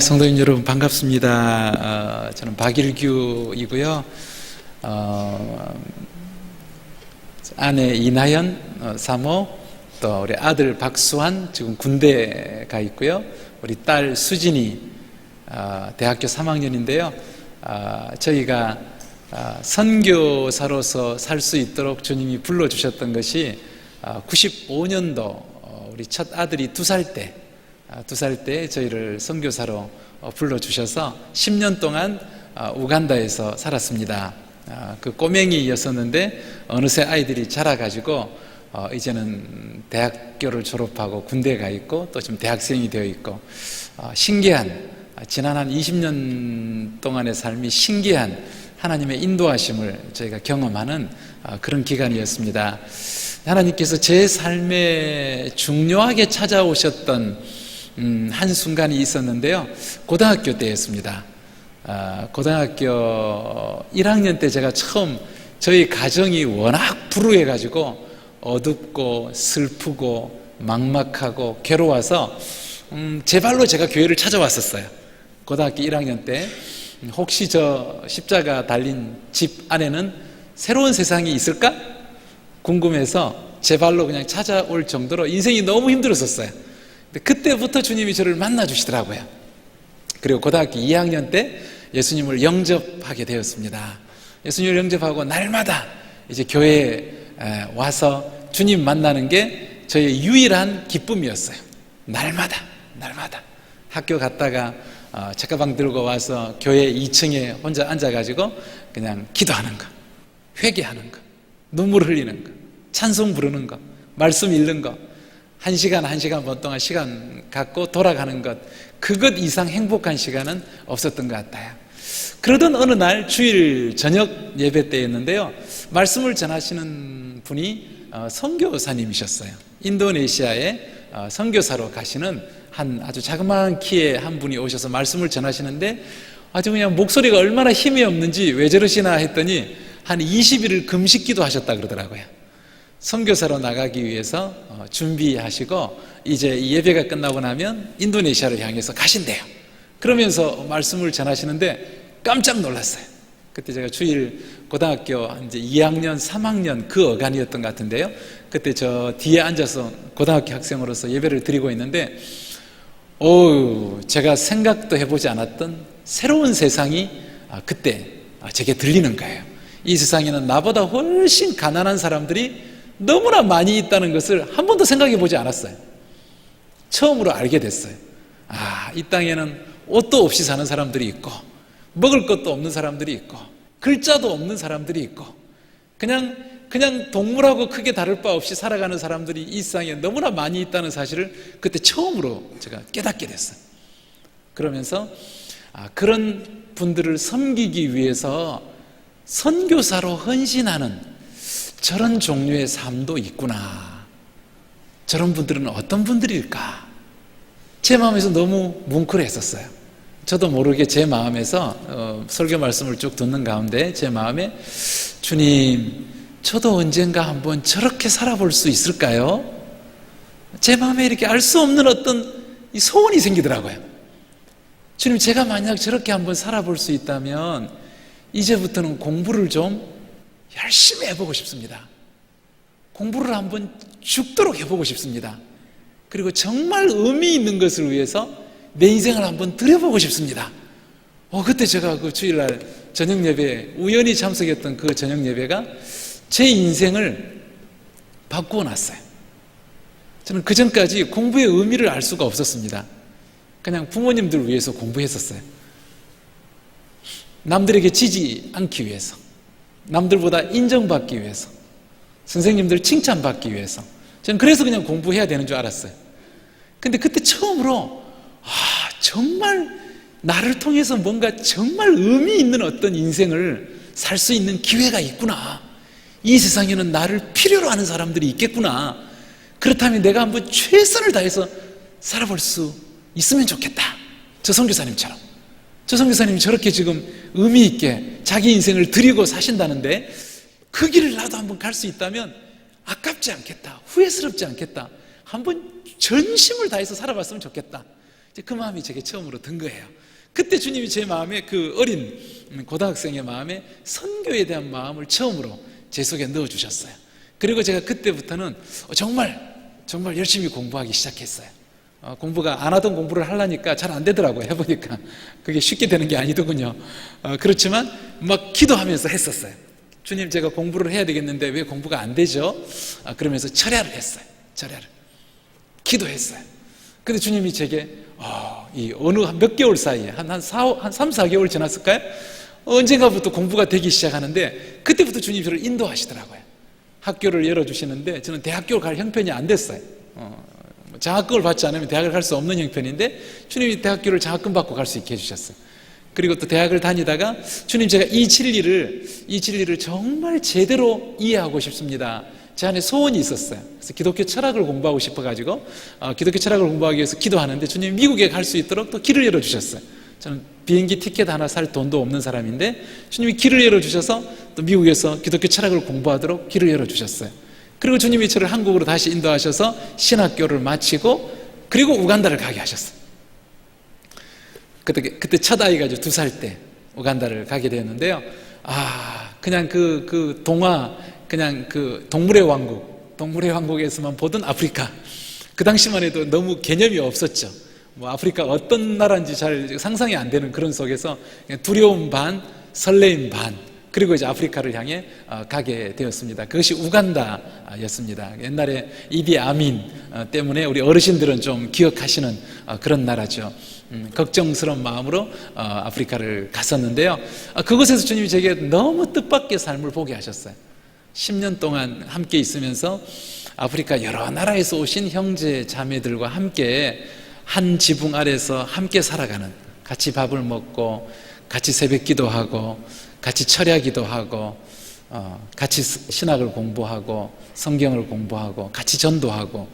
성도님 여러분 반갑습니다. 저는 박일규이고요. 아내 이나연 사모, 또 우리 아들 박수환 지금 군대 가 있고요. 우리 딸 수진이 대학교 3학년인데요. 저희가 선교사로서 살 수 있도록 주님이 불러주셨던 것이 95년도 우리 첫 아들이 2살 때 저희를 선교사로 불러주셔서 10년 동안 우간다에서 살았습니다. 그 꼬맹이였었는데 어느새 아이들이 자라가지고 이제는 대학교를 졸업하고 군대에 가 있고 또 지금 대학생이 되어 있고 신기한, 지난 한 20년 동안의 삶이 신기한 하나님의 인도하심을 저희가 경험하는 그런 기간이었습니다. 하나님께서 제 삶에 중요하게 찾아오셨던 한순간이 있었는데요. 고등학교 때였습니다. 고등학교 1학년 때 제가 처음, 저희 가정이 워낙 불우해가지고 어둡고 슬프고 막막하고 괴로워서 제 발로 제가 교회를 찾아왔었어요. 고등학교 1학년 때 혹시 저 십자가 달린 집 안에는 새로운 세상이 있을까? 궁금해서 제 발로 그냥 찾아올 정도로 인생이 너무 힘들었었어요. 근데 그때부터 주님이 저를 만나 주시더라고요. 그리고 고등학교 2학년 때 예수님을 영접하게 되었습니다. 예수님을 영접하고 날마다 이제 교회에 와서 주님 만나는 게 저의 유일한 기쁨이었어요. 날마다 학교 갔다가 책가방 들고 와서 교회 2층에 혼자 앉아가지고 그냥 기도하는 거, 회개하는 거, 눈물 흘리는 거, 찬송 부르는 거, 말씀 읽는 거, 1시간 반 동안 시간 갖고 돌아가는 것, 그것 이상 행복한 시간은 없었던 것 같아요. 그러던 어느 날 주일 저녁 예배 때였는데요, 말씀을 전하시는 분이 선교사님이셨어요. 인도네시아에 선교사로 가시는 한 아주 자그마한 키의 한 분이 오셔서 말씀을 전하시는데 아주 그냥 목소리가 얼마나 힘이 없는지 왜 저러시나 했더니 한 20일을 금식기도 하셨다 그러더라고요. 선교사로 나가기 위해서 준비하시고 이제 예배가 끝나고 나면 인도네시아를 향해서 가신대요. 그러면서 말씀을 전하시는데 깜짝 놀랐어요. 그때 제가 주일 고등학교 이제 2학년, 3학년 그 어간이었던 것 같은데요. 그때 저 뒤에 앉아서 고등학교 학생으로서 예배를 드리고 있는데 제가 생각도 해보지 않았던 새로운 세상이 그때 제게 들리는 거예요. 이 세상에는 나보다 훨씬 가난한 사람들이 너무나 많이 있다는 것을 한 번도 생각해 보지 않았어요. 처음으로 알게 됐어요. 이 땅에는 옷도 없이 사는 사람들이 있고 먹을 것도 없는 사람들이 있고 글자도 없는 사람들이 있고 그냥 동물하고 크게 다를 바 없이 살아가는 사람들이 이 세상에 너무나 많이 있다는 사실을 그때 처음으로 제가 깨닫게 됐어요. 그러면서 그런 분들을 섬기기 위해서 선교사로 헌신하는 저런 종류의 삶도 있구나. 저런 분들은 어떤 분들일까? 제 마음에서 너무 뭉클했었어요. 저도 모르게 제 마음에서 설교 말씀을 쭉 듣는 가운데 제 마음에 주님, 저도 언젠가 한번 저렇게 살아볼 수 있을까요? 제 마음에 이렇게 알 수 없는 어떤 이 소원이 생기더라고요. 주님, 제가 만약 저렇게 한번 살아볼 수 있다면 이제부터는 공부를 좀 열심히 해보고 싶습니다. 공부를 한번 죽도록 해보고 싶습니다. 그리고 정말 의미 있는 것을 위해서 내 인생을 한번 들여보고 싶습니다. 그때 제가 그 주일날 저녁 예배에 우연히 참석했던 그 저녁 예배가 제 인생을 바꾸어 놨어요. 저는 그전까지 공부의 의미를 알 수가 없었습니다. 그냥 부모님들 위해서 공부했었어요. 남들에게 지지 않기 위해서, 남들보다 인정받기 위해서, 선생님들 칭찬받기 위해서, 저는 그래서 그냥 공부해야 되는 줄 알았어요. 근데 그때 처음으로 정말 나를 통해서 뭔가 정말 의미 있는 어떤 인생을 살 수 있는 기회가 있구나. 이 세상에는 나를 필요로 하는 사람들이 있겠구나. 그렇다면 내가 한번 최선을 다해서 살아볼 수 있으면 좋겠다. 저 선교사님처럼. 저 선교사님이 저렇게 지금 의미 있게 자기 인생을 드리고 사신다는데 그 길을 나도 한번 갈 수 있다면 아깝지 않겠다, 후회스럽지 않겠다, 한번 전심을 다해서 살아봤으면 좋겠다. 이제 그 마음이 제게 처음으로 든 거예요. 그때 주님이 제 마음에, 그 어린 고등학생의 마음에 선교에 대한 마음을 처음으로 제 속에 넣어주셨어요. 그리고 제가 그때부터는 정말 열심히 공부하기 시작했어요. 공부가 안 하던 공부를 하려니까 잘 안 되더라고요. 해보니까 그게 쉽게 되는 게 아니더군요. 그렇지만 막 기도하면서 했었어요. 주님, 제가 공부를 해야 되겠는데 왜 공부가 안 되죠? 그러면서 철야를 했어요. 철야를 기도했어요. 근데 주님이 제게 이 어느 몇 개월 사이에 한 3, 4개월 지났을까요? 언젠가부터 공부가 되기 시작하는데 그때부터 주님이 저를 인도하시더라고요. 학교를 열어주시는데 저는 대학교 갈 형편이 안 됐어요. 장학금을 받지 않으면 대학을 갈 수 없는 형편인데 주님이 대학교를 장학금 받고 갈 수 있게 해주셨어요. 그리고 또 대학을 다니다가 주님, 제가 이 진리를 정말 제대로 이해하고 싶습니다. 제 안에 소원이 있었어요. 그래서 기독교 철학을 공부하고 싶어가지고 기독교 철학을 공부하기 위해서 기도하는데 주님이 미국에 갈 수 있도록 또 길을 열어주셨어요. 저는 비행기 티켓 하나 살 돈도 없는 사람인데 주님이 길을 열어주셔서 또 미국에서 기독교 철학을 공부하도록 길을 열어주셨어요. 그리고 주님이 저를 한국으로 다시 인도하셔서 신학교를 마치고 그리고 우간다를 가게 하셨어요. 그때 첫 아이가 2살 때 우간다를 가게 되었는데요. 그냥 그 동화, 그냥 그 동물의 왕국에서만 보던 아프리카. 그 당시만 해도 너무 개념이 없었죠. 뭐 아프리카 어떤 나라인지 잘 상상이 안 되는 그런 속에서 두려움 반, 설레임 반, 그리고 이제 아프리카를 향해 가게 되었습니다. 그것이 우간다였습니다. 옛날에 이디 아민 때문에 우리 어르신들은 좀 기억하시는 그런 나라죠. 걱정스러운 마음으로 아프리카를 갔었는데요. 그곳에서 주님이 제게 너무 뜻밖의 삶을 보게 하셨어요. 10년 동안 함께 있으면서 아프리카 여러 나라에서 오신 형제 자매들과 함께 한 지붕 아래서 함께 살아가는, 같이 밥을 먹고 같이 새벽 기도하고 같이 철야 기도하고 같이 신학을 공부하고 성경을 공부하고 같이 전도하고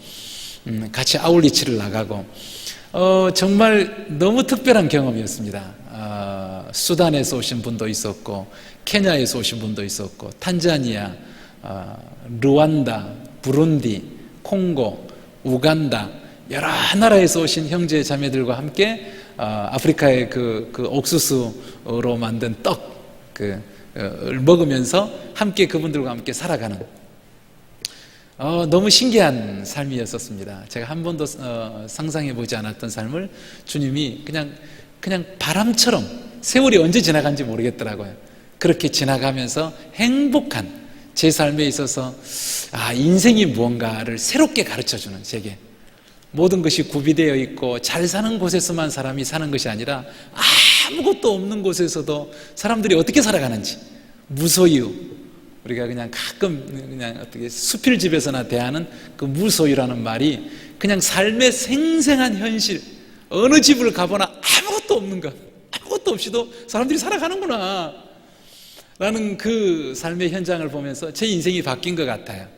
같이 아울리치를 나가고 정말 너무 특별한 경험이었습니다. 수단에서 오신 분도 있었고 케냐에서 오신 분도 있었고 탄자니아, 르완다, 부룬디, 콩고, 우간다 여러 나라에서 오신 형제 자매들과 함께 아프리카의 그 옥수수로 만든 떡을 먹으면서 함께 그분들과 함께 살아가는 너무 신기한 삶이었었습니다. 제가 한 번도 상상해 보지 않았던 삶을 주님이 그냥 바람처럼, 세월이 언제 지나간지 모르겠더라고요. 그렇게 지나가면서 행복한 제 삶에 있어서 인생이 무언가를 새롭게 가르쳐주는, 제게 모든 것이 구비되어 있고 잘 사는 곳에서만 사람이 사는 것이 아니라 아무것도 없는 곳에서도 사람들이 어떻게 살아가는지, 무소유, 우리가 그냥 가끔 그냥 어떻게 수필집에서나 대하는 그 무소유라는 말이 그냥 삶의 생생한 현실, 어느 집을 가보나 아무것도 없는 것, 아무것도 없이도 사람들이 살아가는구나 라는 그 삶의 현장을 보면서 제 인생이 바뀐 것 같아요.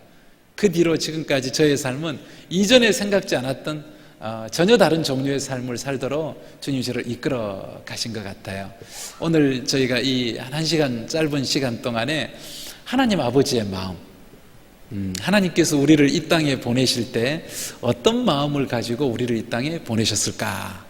그 뒤로 지금까지 저의 삶은 이전에 생각지 않았던 전혀 다른 종류의 삶을 살도록 주님이 저를 이끌어 가신 것 같아요. 오늘 저희가 이 1시간 짧은 시간 동안에 하나님 아버지의 마음, 하나님께서 우리를 이 땅에 보내실 때 어떤 마음을 가지고 우리를 이 땅에 보내셨을까?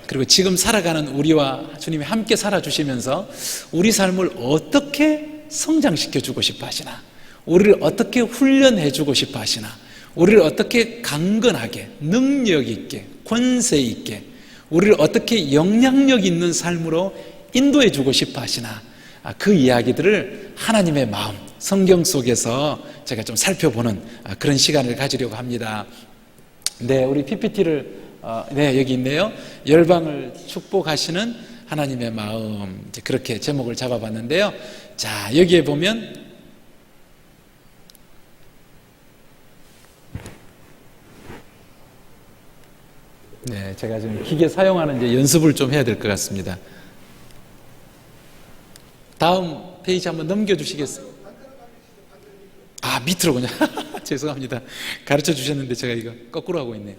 그리고 지금 살아가는 우리와 주님이 함께 살아주시면서 우리 삶을 어떻게 성장시켜 주고 싶어 하시나, 우리를 어떻게 훈련해 주고 싶어 하시나, 우리를 어떻게 강건하게, 능력 있게, 권세 있게, 우리를 어떻게 영향력 있는 삶으로 인도해 주고 싶어 하시나, 그 이야기들을 하나님의 마음, 성경 속에서 제가 좀 살펴보는 그런 시간을 가지려고 합니다. 네, 우리 PPT를 여기 있네요. 열방을 축복하시는 하나님의 마음, 이제 그렇게 제목을 잡아봤는데요. 자, 여기에 보면 제가 지금 기계 사용하는 이제 연습을 좀 해야 될 것 같습니다. 다음 페이지 한번 넘겨주시겠어요? 밑으로군요. 죄송합니다. 가르쳐 주셨는데 제가 이거 거꾸로 하고 있네요.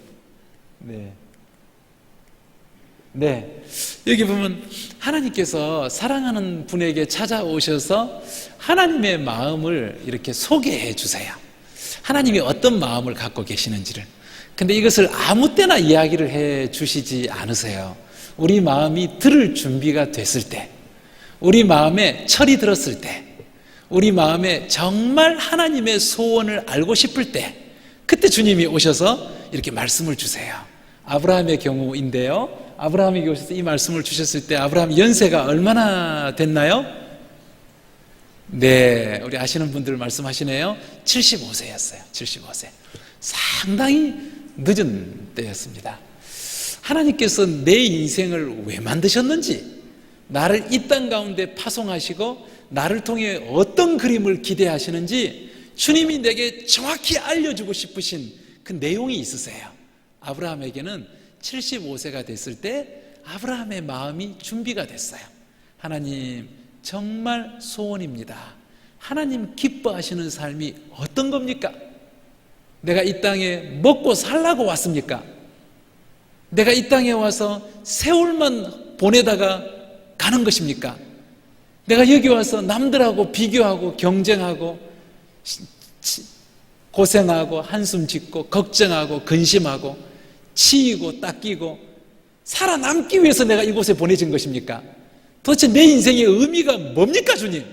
네. 여기 보면 하나님께서 사랑하는 분에게 찾아오셔서 하나님의 마음을 이렇게 소개해 주세요. 하나님이 어떤 마음을 갖고 계시는지를. 근데 이것을 아무 때나 이야기를 해 주시지 않으세요. 우리 마음이 들을 준비가 됐을 때, 우리 마음에 철이 들었을 때, 우리 마음에 정말 하나님의 소원을 알고 싶을 때, 그때 주님이 오셔서 이렇게 말씀을 주세요. 아브라함의 경우인데요, 아브라함에게 오셔서 이 말씀을 주셨을 때 아브라함 연세가 얼마나 됐나요? 네, 우리 아시는 분들 말씀하시네요. 75세였어요. 75세. 상당히 늦은 때였습니다. 하나님께서 내 인생을 왜 만드셨는지, 나를 이 땅 가운데 파송하시고 나를 통해 어떤 그림을 기대하시는지 주님이 내게 정확히 알려주고 싶으신 그 내용이 있으세요. 아브라함에게는 75세가 됐을 때 아브라함의 마음이 준비가 됐어요. 하나님, 정말 소원입니다. 하나님 기뻐하시는 삶이 어떤 겁니까? 내가 이 땅에 먹고 살라고 왔습니까? 내가 이 땅에 와서 세월만 보내다가 가는 것입니까? 내가 여기 와서 남들하고 비교하고 경쟁하고 고생하고 한숨 짓고 걱정하고 근심하고 치이고 닦이고 살아남기 위해서 내가 이곳에 보내진 것입니까? 도대체 내 인생의 의미가 뭡니까, 주님?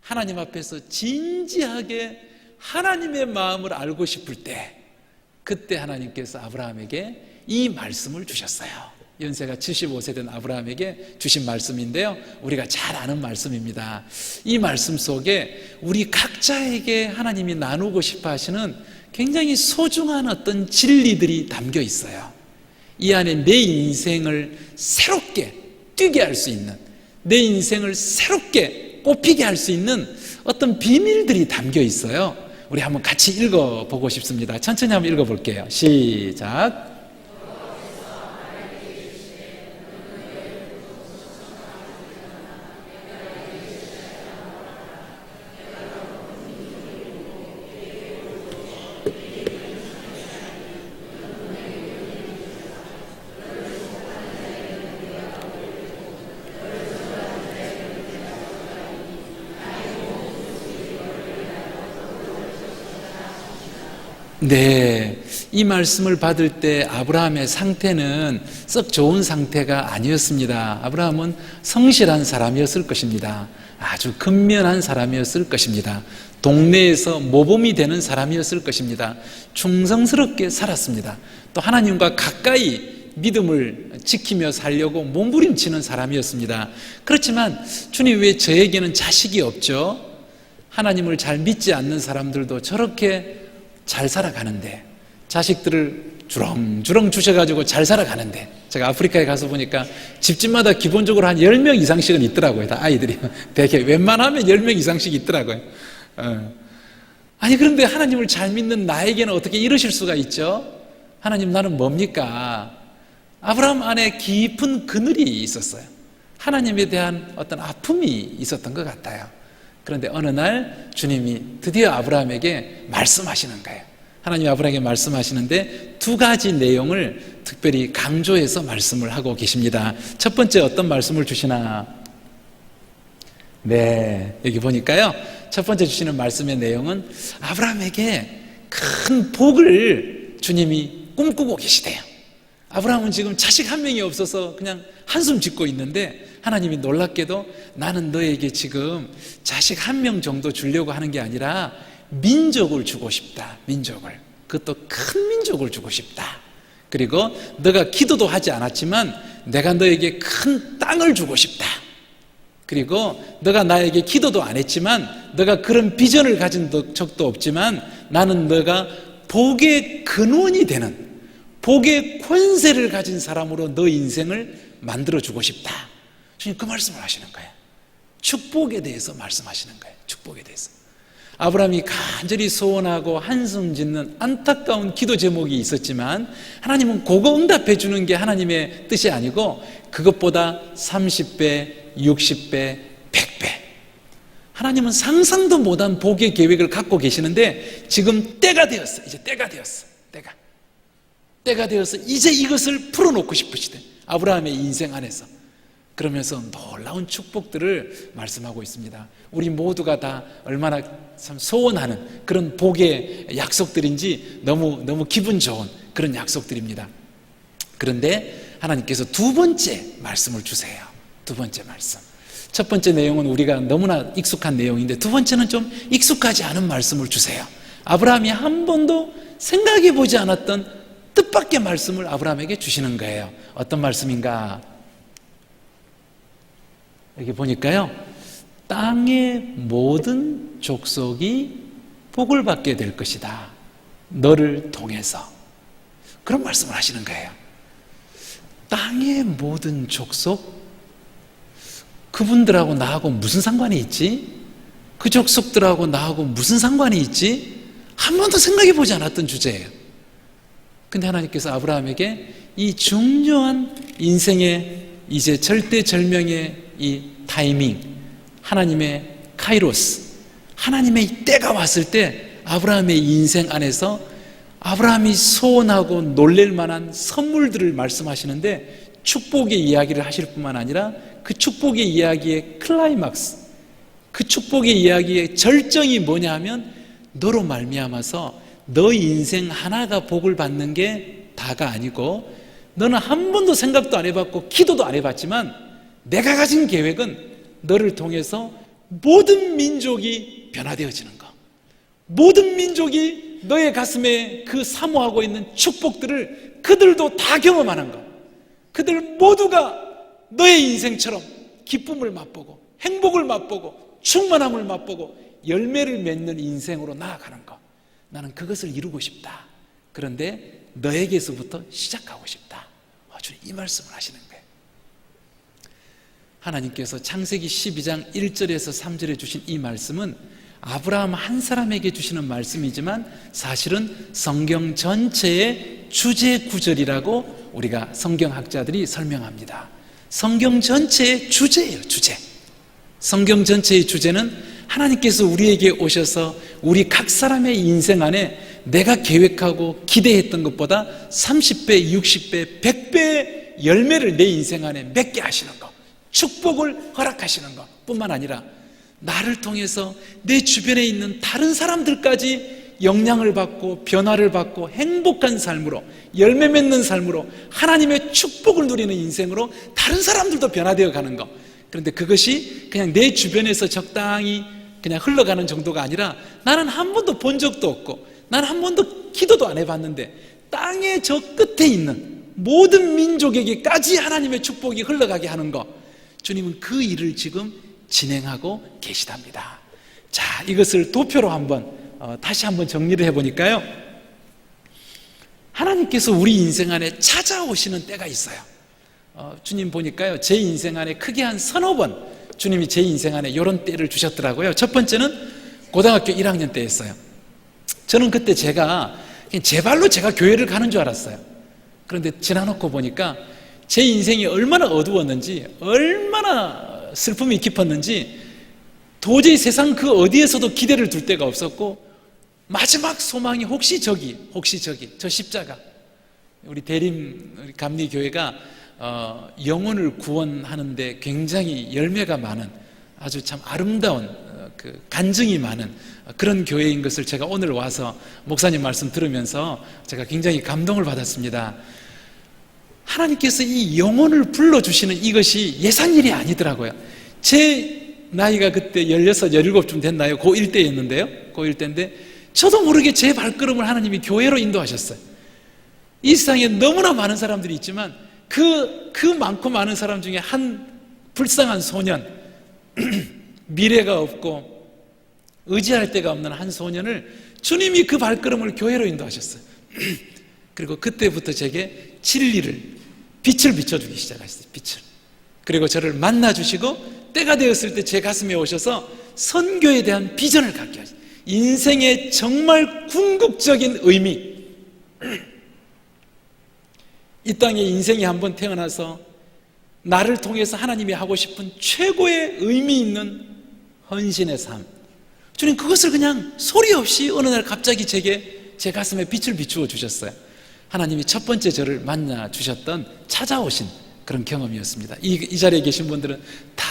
하나님 앞에서 진지하게 하나님의 마음을 알고 싶을 때, 그때 하나님께서 아브라함에게 이 말씀을 주셨어요. 연세가 75세 된 아브라함에게 주신 말씀인데요, 우리가 잘 아는 말씀입니다. 이 말씀 속에 우리 각자에게 하나님이 나누고 싶어 하시는 굉장히 소중한 어떤 진리들이 담겨 있어요. 이 안에 내 인생을 새롭게 뛰게 할 수 있는, 내 인생을 새롭게 꽃피게 할 수 있는 어떤 비밀들이 담겨 있어요. 우리 한번 같이 읽어보고 싶습니다. 천천히 한번 읽어볼게요. 시작. 네, 이 말씀을 받을 때 아브라함의 상태는 썩 좋은 상태가 아니었습니다. 아브라함은 성실한 사람이었을 것입니다. 아주 근면한 사람이었을 것입니다. 동네에서 모범이 되는 사람이었을 것입니다. 충성스럽게 살았습니다. 또 하나님과 가까이 믿음을 지키며 살려고 몸부림치는 사람이었습니다. 그렇지만 주님, 왜 저에게는 자식이 없죠? 하나님을 잘 믿지 않는 사람들도 저렇게 잘 살아가는데, 자식들을 주렁주렁 주셔가지고 잘 살아가는데, 제가 아프리카에 가서 보니까 집집마다 기본적으로 한 10명 이상씩은 있더라고요. 다 아이들이 되게 웬만하면 10명 이상씩 있더라고요. 아니, 그런데 하나님을 잘 믿는 나에게는 어떻게 이러실 수가 있죠? 하나님, 나는 뭡니까? 아브라함 안에 깊은 그늘이 있었어요. 하나님에 대한 어떤 아픔이 있었던 것 같아요. 그런데 어느 날 주님이 드디어 아브라함에게 말씀하시는 거예요. 하나님이 아브라함에게 말씀하시는데 두 가지 내용을 특별히 강조해서 말씀을 하고 계십니다. 첫 번째, 어떤 말씀을 주시나? 네, 여기 보니까요, 첫 번째 주시는 말씀의 내용은 아브라함에게 큰 복을 주님이 꿈꾸고 계시대요. 아브라함은 지금 자식 한 명이 없어서 그냥 한숨 짓고 있는데, 하나님이 놀랍게도 나는 너에게 지금 자식 한 명 정도 주려고 하는 게 아니라 민족을 주고 싶다. 민족을. 그것도 큰 민족을 주고 싶다. 그리고 너가 기도도 하지 않았지만 내가 너에게 큰 땅을 주고 싶다. 그리고 너가 나에게 기도도 안 했지만, 너가 그런 비전을 가진 적도 없지만, 나는 너가 복의 근원이 되는, 복의 권세를 가진 사람으로 너 인생을 만들어주고 싶다. 주님 그 말씀을 하시는 거예요. 축복에 대해서 말씀하시는 거예요. 축복에 대해서. 아브라함이 간절히 소원하고 한숨 짓는 안타까운 기도 제목이 있었지만, 하나님은 그거 응답해 주는 게 하나님의 뜻이 아니고, 그것보다 30배, 60배, 100배, 하나님은 상상도 못한 복의 계획을 갖고 계시는데, 지금 때가 되었어. 이제 때가 되었어. 때가 되어서 이제 이것을 풀어놓고 싶으시대. 아브라함의 인생 안에서. 그러면서 놀라운 축복들을 말씀하고 있습니다. 우리 모두가 다 얼마나 참 소원하는 그런 복의 약속들인지 너무 기분 좋은 그런 약속들입니다. 그런데 하나님께서 두 번째 말씀을 주세요. 두 번째 말씀. 첫 번째 내용은 우리가 너무나 익숙한 내용인데 두 번째는 좀 익숙하지 않은 말씀을 주세요. 아브라함이 한 번도 생각해 보지 않았던 뜻밖의 말씀을 아브라함에게 주시는 거예요. 어떤 말씀인가? 여기 보니까요, 땅의 모든 족속이 복을 받게 될 것이다, 너를 통해서. 그런 말씀을 하시는 거예요. 땅의 모든 족속? 그분들하고 나하고 무슨 상관이 있지? 그 족속들하고 나하고 무슨 상관이 있지? 한 번도 생각해 보지 않았던 주제예요. 근데 하나님께서 아브라함에게 이 중요한 인생의 이제 절대절명의 이 타이밍, 하나님의 카이로스, 하나님의 이 때가 왔을 때 아브라함의 인생 안에서 아브라함이 소원하고 놀랄 만한 선물들을 말씀하시는데, 축복의 이야기를 하실 뿐만 아니라 그 축복의 이야기의 클라이막스, 그 축복의 이야기의 절정이 뭐냐 하면, 너로 말미암아서 너 인생 하나가 복을 받는 게 다가 아니고, 너는 한 번도 생각도 안 해봤고 기도도 안 해봤지만 내가 가진 계획은 너를 통해서 모든 민족이 변화되어지는 거, 모든 민족이 너의 가슴에 그 사모하고 있는 축복들을 그들도 다 경험하는 거, 그들 모두가 너의 인생처럼 기쁨을 맛보고 행복을 맛보고 충만함을 맛보고 열매를 맺는 인생으로 나아가는 거, 나는 그것을 이루고 싶다. 그런데 너에게서부터 시작하고 싶다. 주님 이 말씀을 하시는 거예요. 하나님께서 창세기 12장 1절에서 3절에 주신 이 말씀은 아브라함 한 사람에게 주시는 말씀이지만 사실은 성경 전체의 주제 구절이라고 우리가 성경학자들이 설명합니다. 성경 전체의 주제예요. 주제. 성경 전체의 주제는 하나님께서 우리에게 오셔서 우리 각 사람의 인생 안에 내가 계획하고 기대했던 것보다 30배, 60배, 100배의 열매를 내 인생 안에 맺게 하시는 것, 축복을 허락하시는 것 뿐만 아니라 나를 통해서 내 주변에 있는 다른 사람들까지 영향을 받고 변화를 받고 행복한 삶으로, 열매 맺는 삶으로, 하나님의 축복을 누리는 인생으로 다른 사람들도 변화되어 가는 것. 그런데 그것이 그냥 내 주변에서 적당히 그냥 흘러가는 정도가 아니라, 나는 한 번도 본 적도 없고 나는 한 번도 기도도 안 해봤는데 땅의 저 끝에 있는 모든 민족에게까지 하나님의 축복이 흘러가게 하는 것, 주님은 그 일을 지금 진행하고 계시답니다. 자, 이것을 도표로 다시 한번 정리를 해보니까요, 하나님께서 우리 인생 안에 찾아오시는 때가 있어요. 주님 보니까요, 제 인생 안에 크게 한 서너 번 주님이 제 인생 안에 이런 때를 주셨더라고요. 첫 번째는 고등학교 1학년 때였어요. 저는 그때 제 발로 제가 교회를 가는 줄 알았어요. 그런데 지나놓고 보니까 제 인생이 얼마나 어두웠는지, 얼마나 슬픔이 깊었는지 도저히 세상 그 어디에서도 기대를 둘 데가 없었고, 마지막 소망이 혹시 저기 저 십자가, 우리 대림 우리 감리교회가 영혼을 구원하는데 굉장히 열매가 많은, 아주 참 아름다운 그 간증이 많은 그런 교회인 것을 제가 오늘 와서 목사님 말씀 들으면서 제가 굉장히 감동을 받았습니다. 하나님께서 이 영혼을 불러주시는 이것이 예산일이 아니더라고요. 제 나이가 그때 16, 17쯤 됐나요? 고1 때였는데요. 고1 때인데 저도 모르게 제 발걸음을 하나님이 교회로 인도하셨어요. 이 세상에 너무나 많은 사람들이 있지만 그 많고 많은 사람 중에 한 불쌍한 소년, 미래가 없고 의지할 데가 없는 한 소년을 주님이 그 발걸음을 교회로 인도하셨어요. 그리고 그때부터 제게 진리를, 빛을 비춰주기 시작하셨어요. 빛을. 그리고 저를 만나주시고 때가 되었을 때 제 가슴에 오셔서 선교에 대한 비전을 갖게 하셨어요. 인생의 정말 궁극적인 의미, 이 땅에 인생이 한번 태어나서 나를 통해서 하나님이 하고 싶은 최고의 의미 있는 헌신의 삶, 주님 그것을 그냥 소리 없이 어느 날 갑자기 제 가슴에 빛을 비추어 주셨어요. 하나님이 첫 번째 저를 만나 주셨던, 찾아오신 그런 경험이었습니다. 이 자리에 계신 분들은 다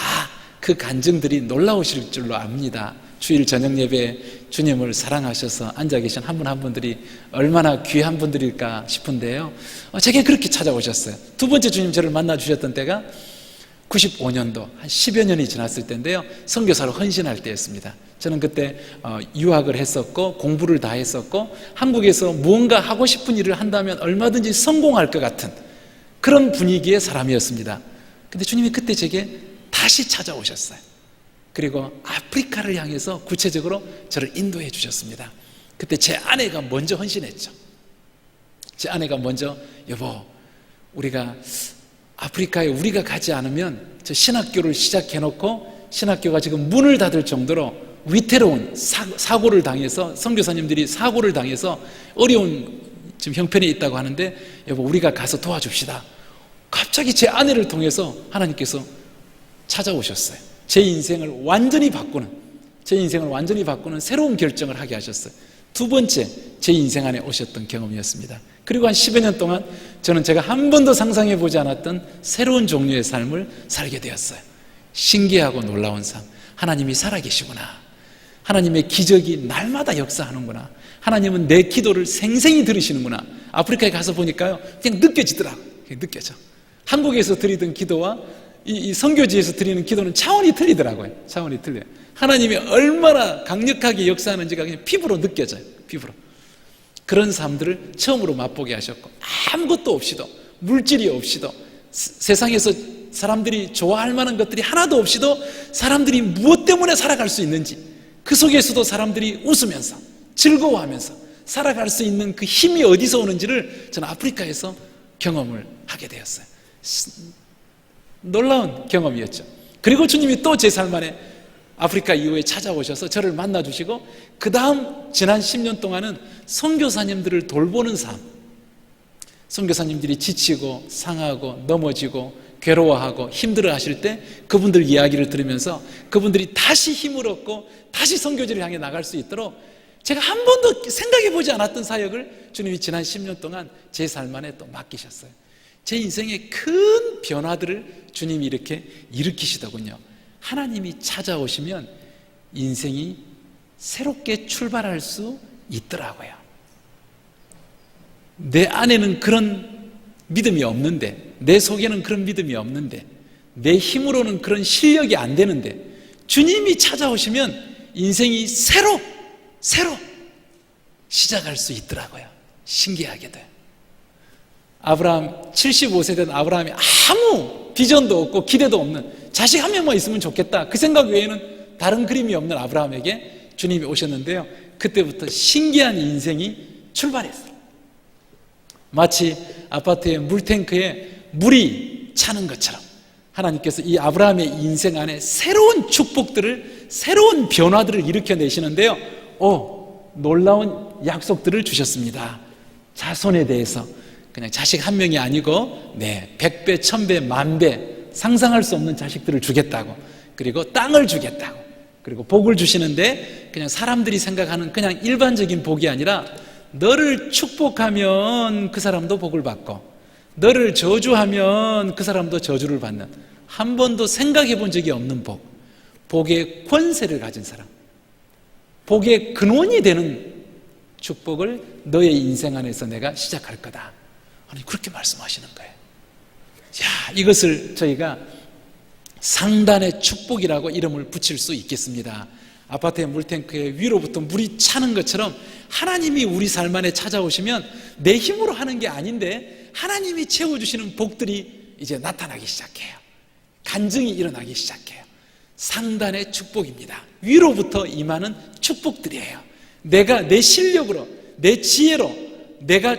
그 간증들이 놀라우실 줄로 압니다. 주일 저녁 예배에 주님을 사랑하셔서 앉아 계신 한 분 한 분들이 얼마나 귀한 분들일까 싶은데요, 제게 그렇게 찾아오셨어요. 두 번째 주님 저를 만나 주셨던 때가 95년도 한 10여 년이 지났을 때인데요, 선교사로 헌신할 때였습니다. 저는 그때 유학을 했었고 공부를 다 했었고 한국에서 무언가 하고 싶은 일을 한다면 얼마든지 성공할 것 같은 그런 분위기의 사람이었습니다. 근데 주님이 그때 제게 다시 찾아오셨어요. 그리고 아프리카를 향해서 구체적으로 저를 인도해 주셨습니다. 그때 제 아내가 먼저 헌신했죠. 제 아내가 먼저, 여보, 우리가 아프리카에 우리가 가지 않으면 저 신학교를 시작해놓고 신학교가 지금 문을 닫을 정도로 위태로운 사고를 당해서, 선교사님들이 사고를 당해서 어려운 지금 형편이 있다고 하는데, 여보, 우리가 가서 도와줍시다. 갑자기 제 아내를 통해서 하나님께서 찾아오셨어요. 제 인생을 완전히 바꾸는 새로운 결정을 하게 하셨어요. 두 번째 제 인생 안에 오셨던 경험이었습니다. 그리고 한 10여 년 동안 저는 제가 한 번도 상상해 보지 않았던 새로운 종류의 삶을 살게 되었어요. 신기하고 놀라운 삶. 하나님이 살아계시구나. 하나님의 기적이 날마다 역사하는구나. 하나님은 내 기도를 생생히 들으시는구나. 아프리카에 가서 보니까요, 그냥 느껴지더라고요. 느껴져. 한국에서 드리던 기도와 이 선교지에서 드리는 기도는 차원이 틀리더라고요. 차원이 틀려요. 하나님이 얼마나 강력하게 역사하는지가 그냥 피부로 느껴져요. 피부로. 그런 삶들을 처음으로 맛보게 하셨고, 아무것도 없이도, 물질이 없이도, 세상에서 사람들이 좋아할 만한 것들이 하나도 없이도 사람들이 무엇 때문에 살아갈 수 있는지, 그 속에서도 사람들이 웃으면서 즐거워하면서 살아갈 수 있는 그 힘이 어디서 오는지를 저는 아프리카에서 경험을 하게 되었어요. 놀라운 경험이었죠. 그리고 주님이 또 제 삶 안에 아프리카 이후에 찾아오셔서 저를 만나주시고, 그 다음 지난 10년 동안은 선교사님들을 돌보는 삶, 선교사님들이 지치고 상하고 넘어지고 괴로워하고 힘들어 하실 때 그분들 이야기를 들으면서 그분들이 다시 힘을 얻고 다시 선교지를 향해 나갈 수 있도록 제가 한 번도 생각해 보지 않았던 사역을 주님이 지난 10년 동안 제 삶 안에 또 맡기셨어요. 제 인생의 큰 변화들을 주님이 이렇게 일으키시더군요. 하나님이 찾아오시면 인생이 새롭게 출발할 수 있더라고요. 내 안에는 그런 믿음이 없는데, 내 속에는 그런 믿음이 없는데, 내 힘으로는 그런 실력이 안 되는데, 주님이 찾아오시면 인생이 새로 시작할 수 있더라고요. 신기하게 돼요. 아브라함, 75세 된 아브라함이 아무 비전도 없고 기대도 없는, 자식 한 명만 있으면 좋겠다, 그 생각 외에는 다른 그림이 없는 아브라함에게 주님이 오셨는데요, 그때부터 신기한 인생이 출발했어요. 마치 아파트의 물탱크에 물이 차는 것처럼 하나님께서 이 아브라함의 인생 안에 새로운 축복들을, 새로운 변화들을 일으켜내시는데요, 놀라운 약속들을 주셨습니다. 자손에 대해서 그냥 자식 한 명이 아니고 100배, 1000배, 10,000배 상상할 수 없는 자식들을 주겠다고, 그리고 땅을 주겠다고, 그리고 복을 주시는데 그냥 사람들이 생각하는 그냥 일반적인 복이 아니라, 너를 축복하면 그 사람도 복을 받고, 너를 저주하면 그 사람도 저주를 받는, 한 번도 생각해 본 적이 없는 복, 복의 권세를 가진 사람, 복의 근원이 되는 축복을 너의 인생 안에서 내가 시작할 거다. 아니, 그렇게 말씀하시는 거예요. 이것을 저희가 상단의 축복이라고 이름을 붙일 수 있겠습니다. 아파트의 물탱크에 위로부터 물이 차는 것처럼 하나님이 우리 삶 안에 찾아오시면 내 힘으로 하는 게 아닌데 하나님이 채워주시는 복들이 이제 나타나기 시작해요. 간증이 일어나기 시작해요. 상단의 축복입니다. 위로부터 임하는 축복들이에요. 내가 내 실력으로, 내 지혜로, 내가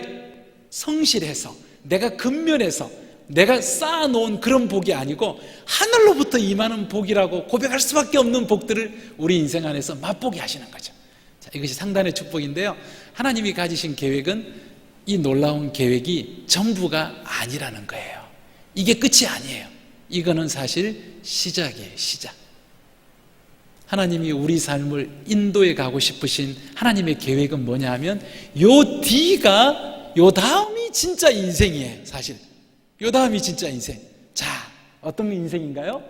성실해서, 내가 근면해서 내가 쌓아놓은 그런 복이 아니고 하늘로부터 임하는 복이라고 고백할 수밖에 없는 복들을 우리 인생 안에서 맛보게 하시는 거죠. 자, 이것이 상단의 축복인데요, 하나님이 가지신 계획은 이 놀라운 계획이 전부가 아니라는 거예요. 이게 끝이 아니에요. 이거는 사실 시작이에요. 시작. 하나님이 우리 삶을 인도해 가고 싶으신 하나님의 계획은 뭐냐 하면, 요 뒤가, 요 다음이 진짜 인생이에요. 사실 요 다음이 진짜 인생. 자, 어떤 인생인가요?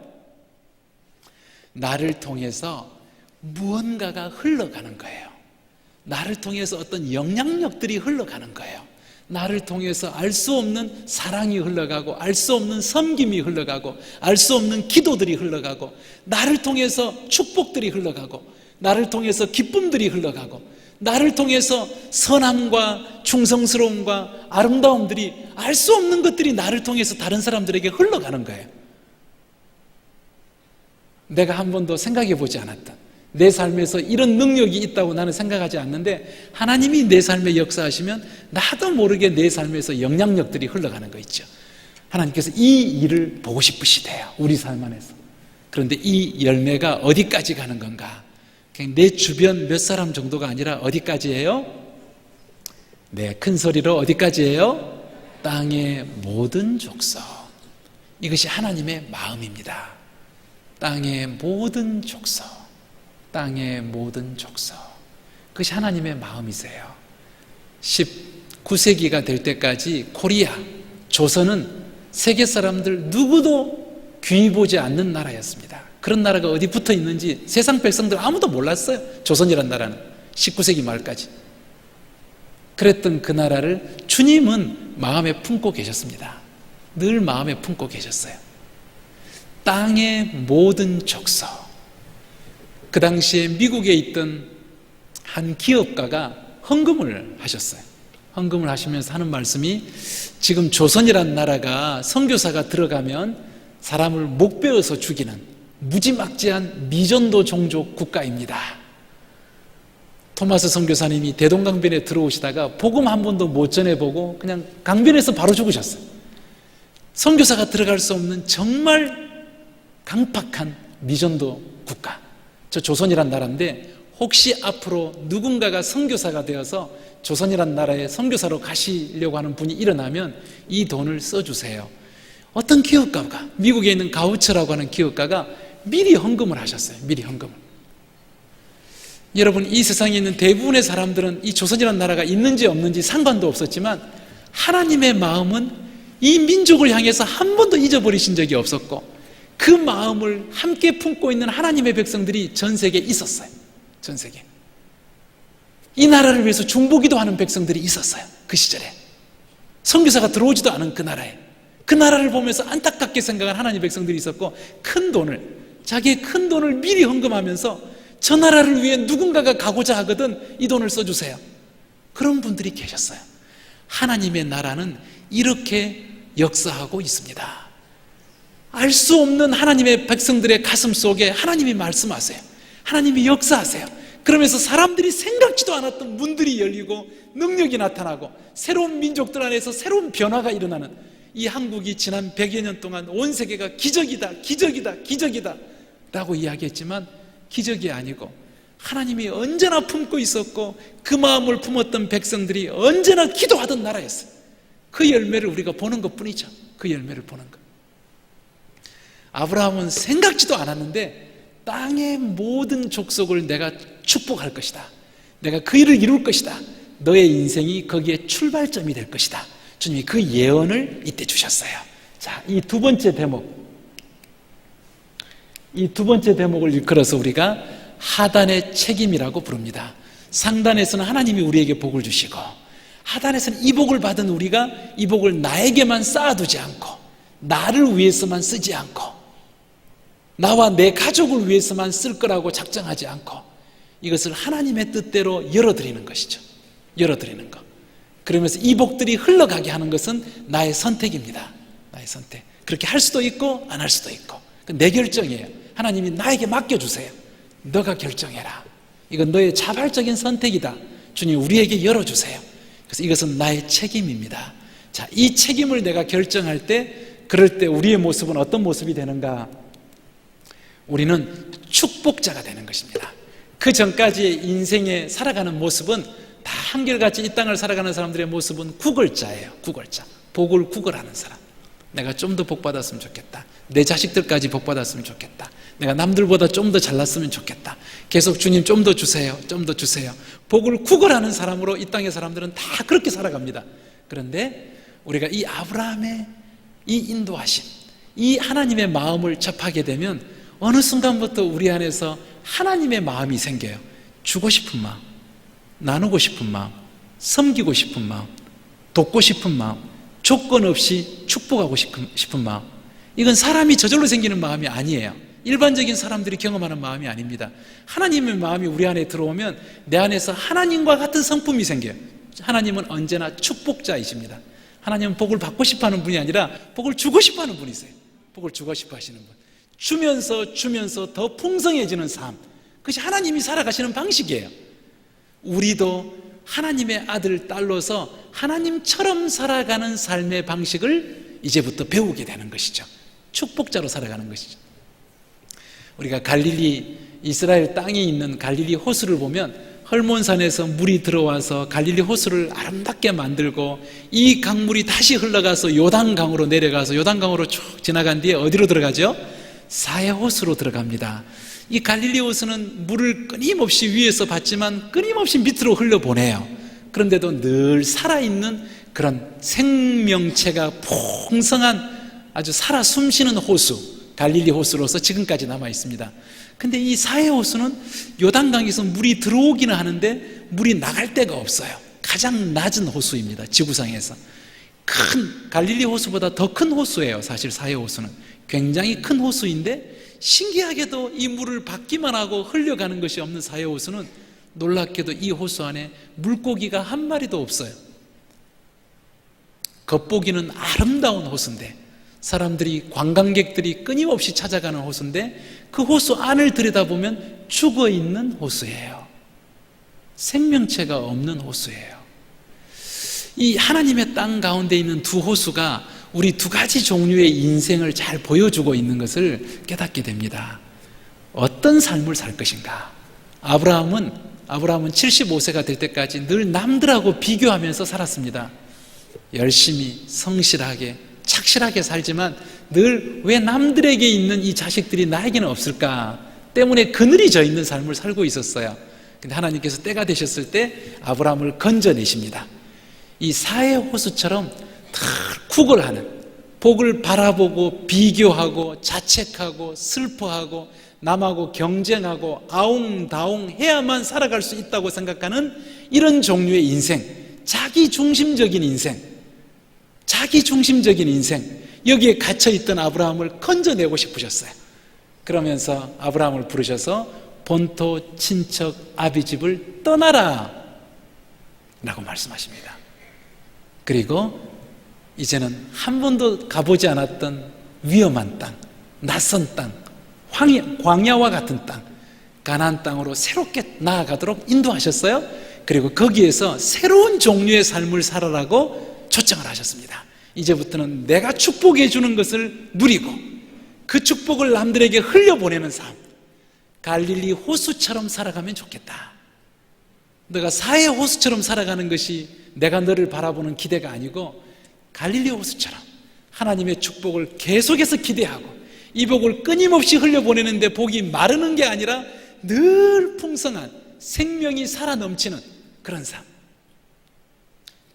나를 통해서 무언가가 흘러가는 거예요. 나를 통해서 어떤 영향력들이 흘러가는 거예요. 나를 통해서 알 수 없는 사랑이 흘러가고, 알 수 없는 섬김이 흘러가고, 알 수 없는 기도들이 흘러가고, 나를 통해서 축복들이 흘러가고, 나를 통해서 기쁨들이 흘러가고, 나를 통해서 선함과 충성스러움과 아름다움들이, 알 수 없는 것들이 나를 통해서 다른 사람들에게 흘러가는 거예요. 내가 한 번도 생각해 보지 않았던, 내 삶에서 이런 능력이 있다고 나는 생각하지 않는데, 하나님이 내 삶에 역사하시면 나도 모르게 내 삶에서 영향력들이 흘러가는 거 있죠. 하나님께서 이 일을 보고 싶으시대요, 우리 삶 안에서. 그런데 이 열매가 어디까지 가는 건가? 그냥 내 주변 몇 사람 정도가 아니라 어디까지예요? 네, 큰 소리로 어디까지예요? 땅의 모든 족속. 이것이 하나님의 마음입니다. 땅의 모든 족속. 땅의 모든 족속. 그것이 하나님의 마음이세요. 19세기가 될 때까지 코리아, 조선은 세계 사람들 누구도 귀 보지 않는 나라였습니다. 그런 나라가 어디 붙어 있는지 세상 백성들 아무도 몰랐어요. 조선이란 나라는 19세기 말까지. 그랬던 그 나라를 주님은 마음에 품고 계셨습니다. 늘 마음에 품고 계셨어요. 땅의 모든 족속. 그 당시에 미국에 있던 한 기업가가 헌금을 하셨어요. 헌금을 하시면서 하는 말씀이, 지금 조선이란 나라가 선교사가 들어가면 사람을 목 베어서 죽이는 무지막지한 미전도 종족 국가입니다. 토마스 선교사님이 대동강변에 들어오시다가 복음 한 번도 못 전해보고 그냥 강변에서 바로 죽으셨어요. 선교사가 들어갈 수 없는 정말 강팍한 미전도 국가. 저 조선이란 나라인데, 혹시 앞으로 누군가가 선교사가 되어서 조선이란 나라에 선교사로 가시려고 하는 분이 일어나면 이 돈을 써주세요. 어떤 기업가가, 미국에 있는 가우처라고 하는 기업가가 미리 헌금을 하셨어요. 미리 헌금을. 여러분, 이 세상에 있는 대부분의 사람들은 이 조선이란 나라가 있는지 없는지 상관도 없었지만, 하나님의 마음은 이 민족을 향해서 한 번도 잊어버리신 적이 없었고, 그 마음을 함께 품고 있는 하나님의 백성들이 전 세계에 있었어요. 전 세계. 이 나라를 위해서 중보기도 하는 백성들이 있었어요. 그 시절에. 선교사가 들어오지도 않은 그 나라에. 그 나라를 보면서 안타깝게 생각한 하나님의 백성들이 있었고, 큰 돈을, 자기의 큰 돈을 미리 헌금하면서 저 나라를 위해 누군가가 가고자 하거든 이 돈을 써주세요. 그런 분들이 계셨어요. 하나님의 나라는 이렇게 역사하고 있습니다. 알 수 없는 하나님의 백성들의 가슴 속에 하나님이 말씀하세요. 하나님이 역사하세요. 그러면서 사람들이 생각지도 않았던 문들이 열리고 능력이 나타나고 새로운 민족들 안에서 새로운 변화가 일어나는, 이 한국이 지난 100여 년 동안 온 세계가 기적이다, 기적이다, 기적이다 라고 이야기했지만 기적이 아니고, 하나님이 언제나 품고 있었고 그 마음을 품었던 백성들이 언제나 기도하던 나라였어요. 그 열매를 우리가 보는 것뿐이죠. 그 열매를 보는 것. 아브라함은 생각지도 않았는데, 땅의 모든 족속을 내가 축복할 것이다, 내가 그 일을 이룰 것이다, 너의 인생이 거기에 출발점이 될 것이다, 주님이 그 예언을 이때 주셨어요. 자, 이 두 번째 대목을 일컬어서 우리가 하단의 책임이라고 부릅니다. 상단에서는 하나님이 우리에게 복을 주시고, 하단에서는 이 복을 받은 우리가 이 복을 나에게만 쌓아두지 않고, 나를 위해서만 쓰지 않고, 나와 내 가족을 위해서만 쓸 거라고 작정하지 않고, 이것을 하나님의 뜻대로 열어드리는 것이죠. 열어드리는 것. 그러면서 이 복들이 흘러가게 하는 것은 나의 선택입니다. 나의 선택. 그렇게 할 수도 있고 안 할 수도 있고, 내 결정이에요. 하나님이 나에게 맡겨주세요. 너가 결정해라. 이건 너의 자발적인 선택이다. 주님, 우리에게 열어주세요. 그래서 이것은 나의 책임입니다. 자, 이 책임을 내가 결정할 때, 그럴 때 우리의 모습은 어떤 모습이 되는가? 우리는 축복자가 되는 것입니다. 그 전까지의 인생에 살아가는 모습은 다 한결같이 이 땅을 살아가는 사람들의 모습은 구걸자예요. 구걸자. 복을 구걸하는 사람. 내가 좀 더 복받았으면 좋겠다, 내 자식들까지 복받았으면 좋겠다, 내가 남들보다 좀 더 잘났으면 좋겠다, 계속 주님 좀 더 주세요, 좀 더 주세요. 복을 구걸하는 사람으로 이 땅의 사람들은 다 그렇게 살아갑니다. 그런데 우리가 이 아브라함의 이 인도하심, 이 하나님의 마음을 접하게 되면 어느 순간부터 우리 안에서 하나님의 마음이 생겨요. 주고 싶은 마음, 나누고 싶은 마음, 섬기고 싶은 마음, 돕고 싶은 마음, 조건 없이 축복하고 싶은 마음. 이건 사람이 저절로 생기는 마음이 아니에요. 일반적인 사람들이 경험하는 마음이 아닙니다. 하나님의 마음이 우리 안에 들어오면 내 안에서 하나님과 같은 성품이 생겨요. 하나님은 언제나 축복자이십니다. 하나님은 복을 받고 싶어하는 분이 아니라 복을 주고 싶어하는 분이세요. 복을 주고 싶어 하시는 분. 주면서 더 풍성해지는 삶, 그것이 하나님이 살아가시는 방식이에요. 우리도 하나님의 아들, 딸로서 하나님처럼 살아가는 삶의 방식을 이제부터 배우게 되는 것이죠. 축복자로 살아가는 것이죠. 우리가 갈릴리, 이스라엘 땅에 있는 갈릴리 호수를 보면 헐몬산에서 물이 들어와서 갈릴리 호수를 아름답게 만들고, 이 강물이 다시 흘러가서 요단강으로 내려가서 요단강으로 쭉 지나간 뒤에 어디로 들어가죠? 사해호수로 들어갑니다. 이 갈릴리 호수는 물을 끊임없이 위에서 받지만 끊임없이 밑으로 흘려보내요. 그런데도 늘 살아있는 그런 생명체가 풍성한 아주 살아 숨쉬는 호수, 갈릴리 호수로서 지금까지 남아 있습니다. 근데 이 사해호수는 요단강에서 물이 들어오기는 하는데 물이 나갈 데가 없어요. 가장 낮은 호수입니다. 지구상에서. 큰 갈릴리 호수보다 더 큰 호수예요. 사실 사해호수는 굉장히 큰 호수인데, 신기하게도 이 물을 받기만 하고 흘려가는 것이 없는 사해호수는 놀랍게도 이 호수 안에 물고기가 한 마리도 없어요. 겉보기는 아름다운 호수인데, 사람들이, 관광객들이 끊임없이 찾아가는 호수인데, 그 호수 안을 들여다보면 죽어있는 호수예요. 생명체가 없는 호수예요. 이 하나님의 땅 가운데 있는 두 호수가 우리 두 가지 종류의 인생을 잘 보여주고 있는 것을 깨닫게 됩니다. 어떤 삶을 살 것인가? 아브라함은 75세가 될 때까지 늘 남들하고 비교하면서 살았습니다. 열심히, 성실하게, 착실하게 살지만 늘 왜 남들에게 있는 이 자식들이 나에게는 없을까 때문에 그늘이 져 있는 삶을 살고 있었어요. 근데 하나님께서 때가 되셨을 때 아브라함을 건져내십니다. 이 사해호수처럼 구걸하는, 복을 바라보고 비교하고 자책하고 슬퍼하고 남하고 경쟁하고 아웅다웅 해야만 살아갈 수 있다고 생각하는 이런 종류의 인생, 자기중심적인 인생, 여기에 갇혀있던 아브라함을 건져내고 싶으셨어요. 그러면서 아브라함을 부르셔서 본토 친척 아비집을 떠나라 라고 말씀하십니다. 그리고 이제는 한 번도 가보지 않았던 위험한 땅, 낯선 땅, 광야와 같은 땅, 가나안 땅으로 새롭게 나아가도록 인도하셨어요. 그리고 거기에서 새로운 종류의 삶을 살아라고 초청을 하셨습니다. 이제부터는 내가 축복해 주는 것을 누리고 그 축복을 남들에게 흘려보내는 삶, 갈릴리 호수처럼 살아가면 좋겠다. 너가 사해 호수처럼 살아가는 것이 내가 너를 바라보는 기대가 아니고, 갈릴리 호수처럼 하나님의 축복을 계속해서 기대하고 이 복을 끊임없이 흘려보내는데 복이 마르는 게 아니라 늘 풍성한 생명이 살아 넘치는 그런 삶.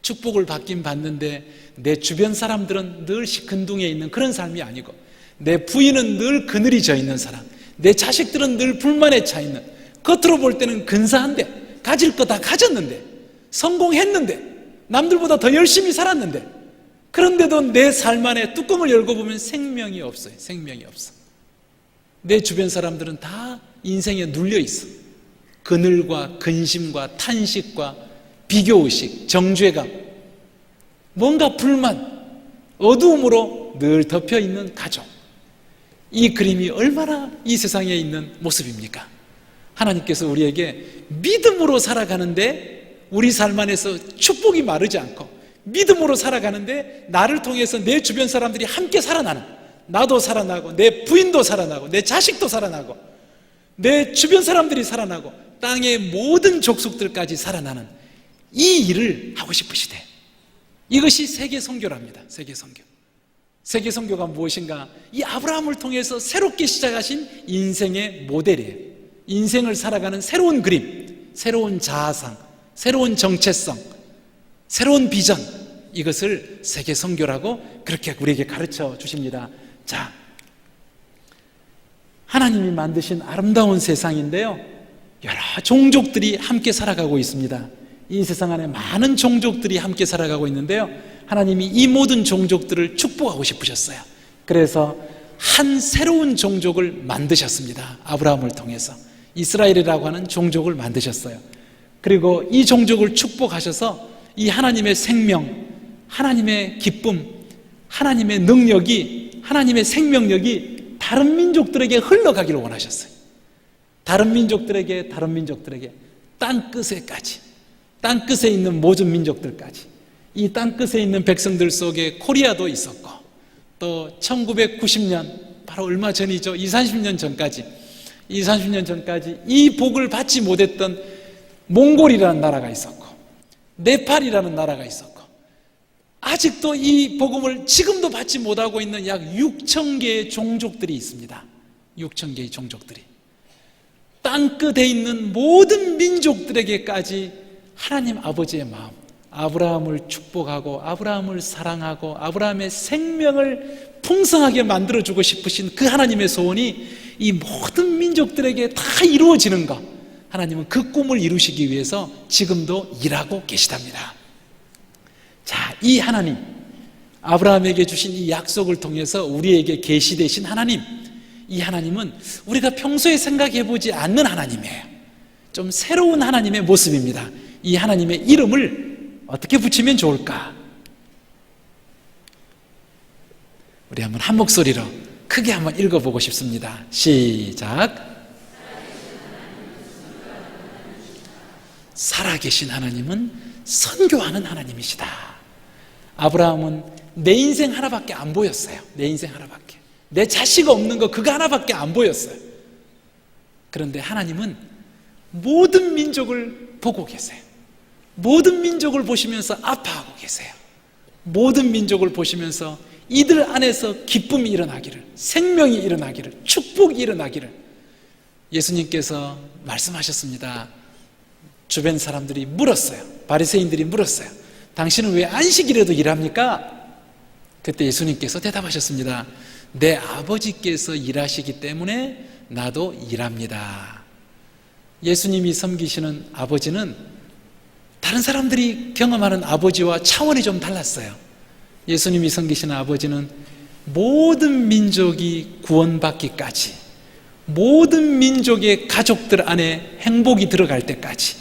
축복을 받긴 받는데 내 주변 사람들은 늘 시큰둥해 있는 그런 삶이 아니고, 내 부인은 늘 그늘이 져 있는 사람, 내 자식들은 늘 불만에 차 있는, 겉으로 볼 때는 근사한데, 가질 거 다 가졌는데, 성공했는데, 남들보다 더 열심히 살았는데, 그런데도 내 삶 안에 뚜껑을 열고 보면 생명이 없어요. 생명이 없어. 내 주변 사람들은 다 인생에 눌려 있어. 그늘과 근심과 탄식과 비교의식, 정죄감, 뭔가 불만, 어두움으로 늘 덮여있는 가족. 이 그림이 얼마나 이 세상에 있는 모습입니까? 하나님께서 우리에게 믿음으로 살아가는데 우리 삶 안에서 축복이 마르지 않고, 믿음으로 살아가는데 나를 통해서 내 주변 사람들이 함께 살아나는, 나도 살아나고 내 부인도 살아나고 내 자식도 살아나고 내 주변 사람들이 살아나고 땅의 모든 족속들까지 살아나는 이 일을 하고 싶으시대. 이것이 세계 선교랍니다. 세계 선교. 세계 선교가 무엇인가? 이 아브라함을 통해서 새롭게 시작하신 인생의 모델이에요. 인생을 살아가는 새로운 그림, 새로운 자아상, 새로운 정체성, 새로운 비전, 이것을 세계 선교라고 그렇게 우리에게 가르쳐 주십니다. 자, 하나님이 만드신 아름다운 세상인데요, 여러 종족들이 함께 살아가고 있습니다. 이 세상 안에 많은 종족들이 함께 살아가고 있는데요, 하나님이 이 모든 종족들을 축복하고 싶으셨어요. 그래서 한 새로운 종족을 만드셨습니다. 아브라함을 통해서 이스라엘이라고 하는 종족을 만드셨어요. 그리고 이 종족을 축복하셔서 이 하나님의 생명, 하나님의 기쁨, 하나님의 능력이, 하나님의 생명력이 다른 민족들에게 흘러가기를 원하셨어요. 다른 민족들에게, 땅끝에까지, 땅끝에 있는 모든 민족들까지. 이 땅끝에 있는 백성들 속에 코리아도 있었고, 또 1990년, 바로 얼마 전이죠. 20-30년 전까지 이 복을 받지 못했던 몽골이라는 나라가 있었고, 네팔이라는 나라가 있었고, 아직도 이 복음을 지금도 받지 못하고 있는 약 6,000개의 종족들이 있습니다. 6,000개의 종족들이. 땅끝에 있는 모든 민족들에게까지 하나님 아버지의 마음, 아브라함을 축복하고 아브라함을 사랑하고 아브라함의 생명을 풍성하게 만들어주고 싶으신 그 하나님의 소원이 이 모든 민족들에게 다 이루어지는 것, 하나님은 그 꿈을 이루시기 위해서 지금도 일하고 계시답니다. 자, 이 하나님, 아브라함에게 주신 이 약속을 통해서 우리에게 계시되신 하나님, 이 하나님은 우리가 평소에 생각해보지 않는 하나님이에요. 좀 새로운 하나님의 모습입니다. 이 하나님의 이름을 어떻게 붙이면 좋을까? 우리 한번 한 목소리로 크게 한번 읽어보고 싶습니다. 시작. 살아계신 하나님은 선교하는 하나님이시다. 아브라함은 내 인생 하나밖에 안 보였어요. 내 인생 하나밖에. 내 자식 없는 거 그거 하나밖에 안 보였어요. 그런데 하나님은 모든 민족을 보고 계세요. 모든 민족을 보시면서 아파하고 계세요. 모든 민족을 보시면서 이들 안에서 기쁨이 일어나기를, 생명이 일어나기를, 축복이 일어나기를 예수님께서 말씀하셨습니다. 주변 사람들이 물었어요. 바리새인들이 물었어요. 당신은 왜 안식일에도 일합니까? 그때 예수님께서 대답하셨습니다. 내 아버지께서 일하시기 때문에 나도 일합니다. 예수님이 섬기시는 아버지는 다른 사람들이 경험하는 아버지와 차원이 좀 달랐어요. 예수님이 섬기시는 아버지는 모든 민족이 구원받기까지, 모든 민족의 가족들 안에 행복이 들어갈 때까지,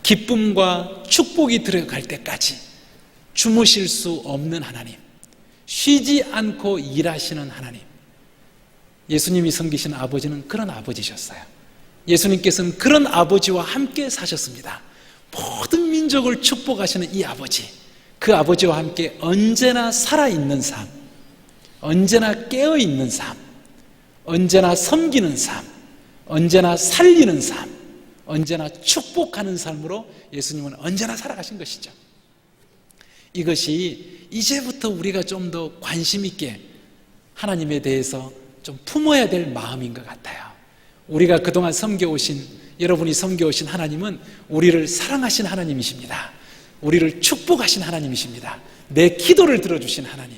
기쁨과 축복이 들어갈 때까지 주무실 수 없는 하나님, 쉬지 않고 일하시는 하나님, 예수님이 섬기시는 아버지는 그런 아버지셨어요. 예수님께서는 그런 아버지와 함께 사셨습니다. 모든 민족을 축복하시는 이 아버지, 그 아버지와 함께 언제나 살아있는 삶, 언제나 깨어있는 삶, 언제나 섬기는 삶, 언제나 살리는 삶, 언제나 축복하는 삶으로 예수님은 언제나 살아가신 것이죠. 이것이 이제부터 우리가 좀 더 관심 있게 하나님에 대해서 좀 품어야 될 마음인 것 같아요. 우리가 그동안 섬겨오신, 여러분이 섬겨오신 하나님은 우리를 사랑하신 하나님이십니다. 우리를 축복하신 하나님이십니다. 내 기도를 들어주신 하나님,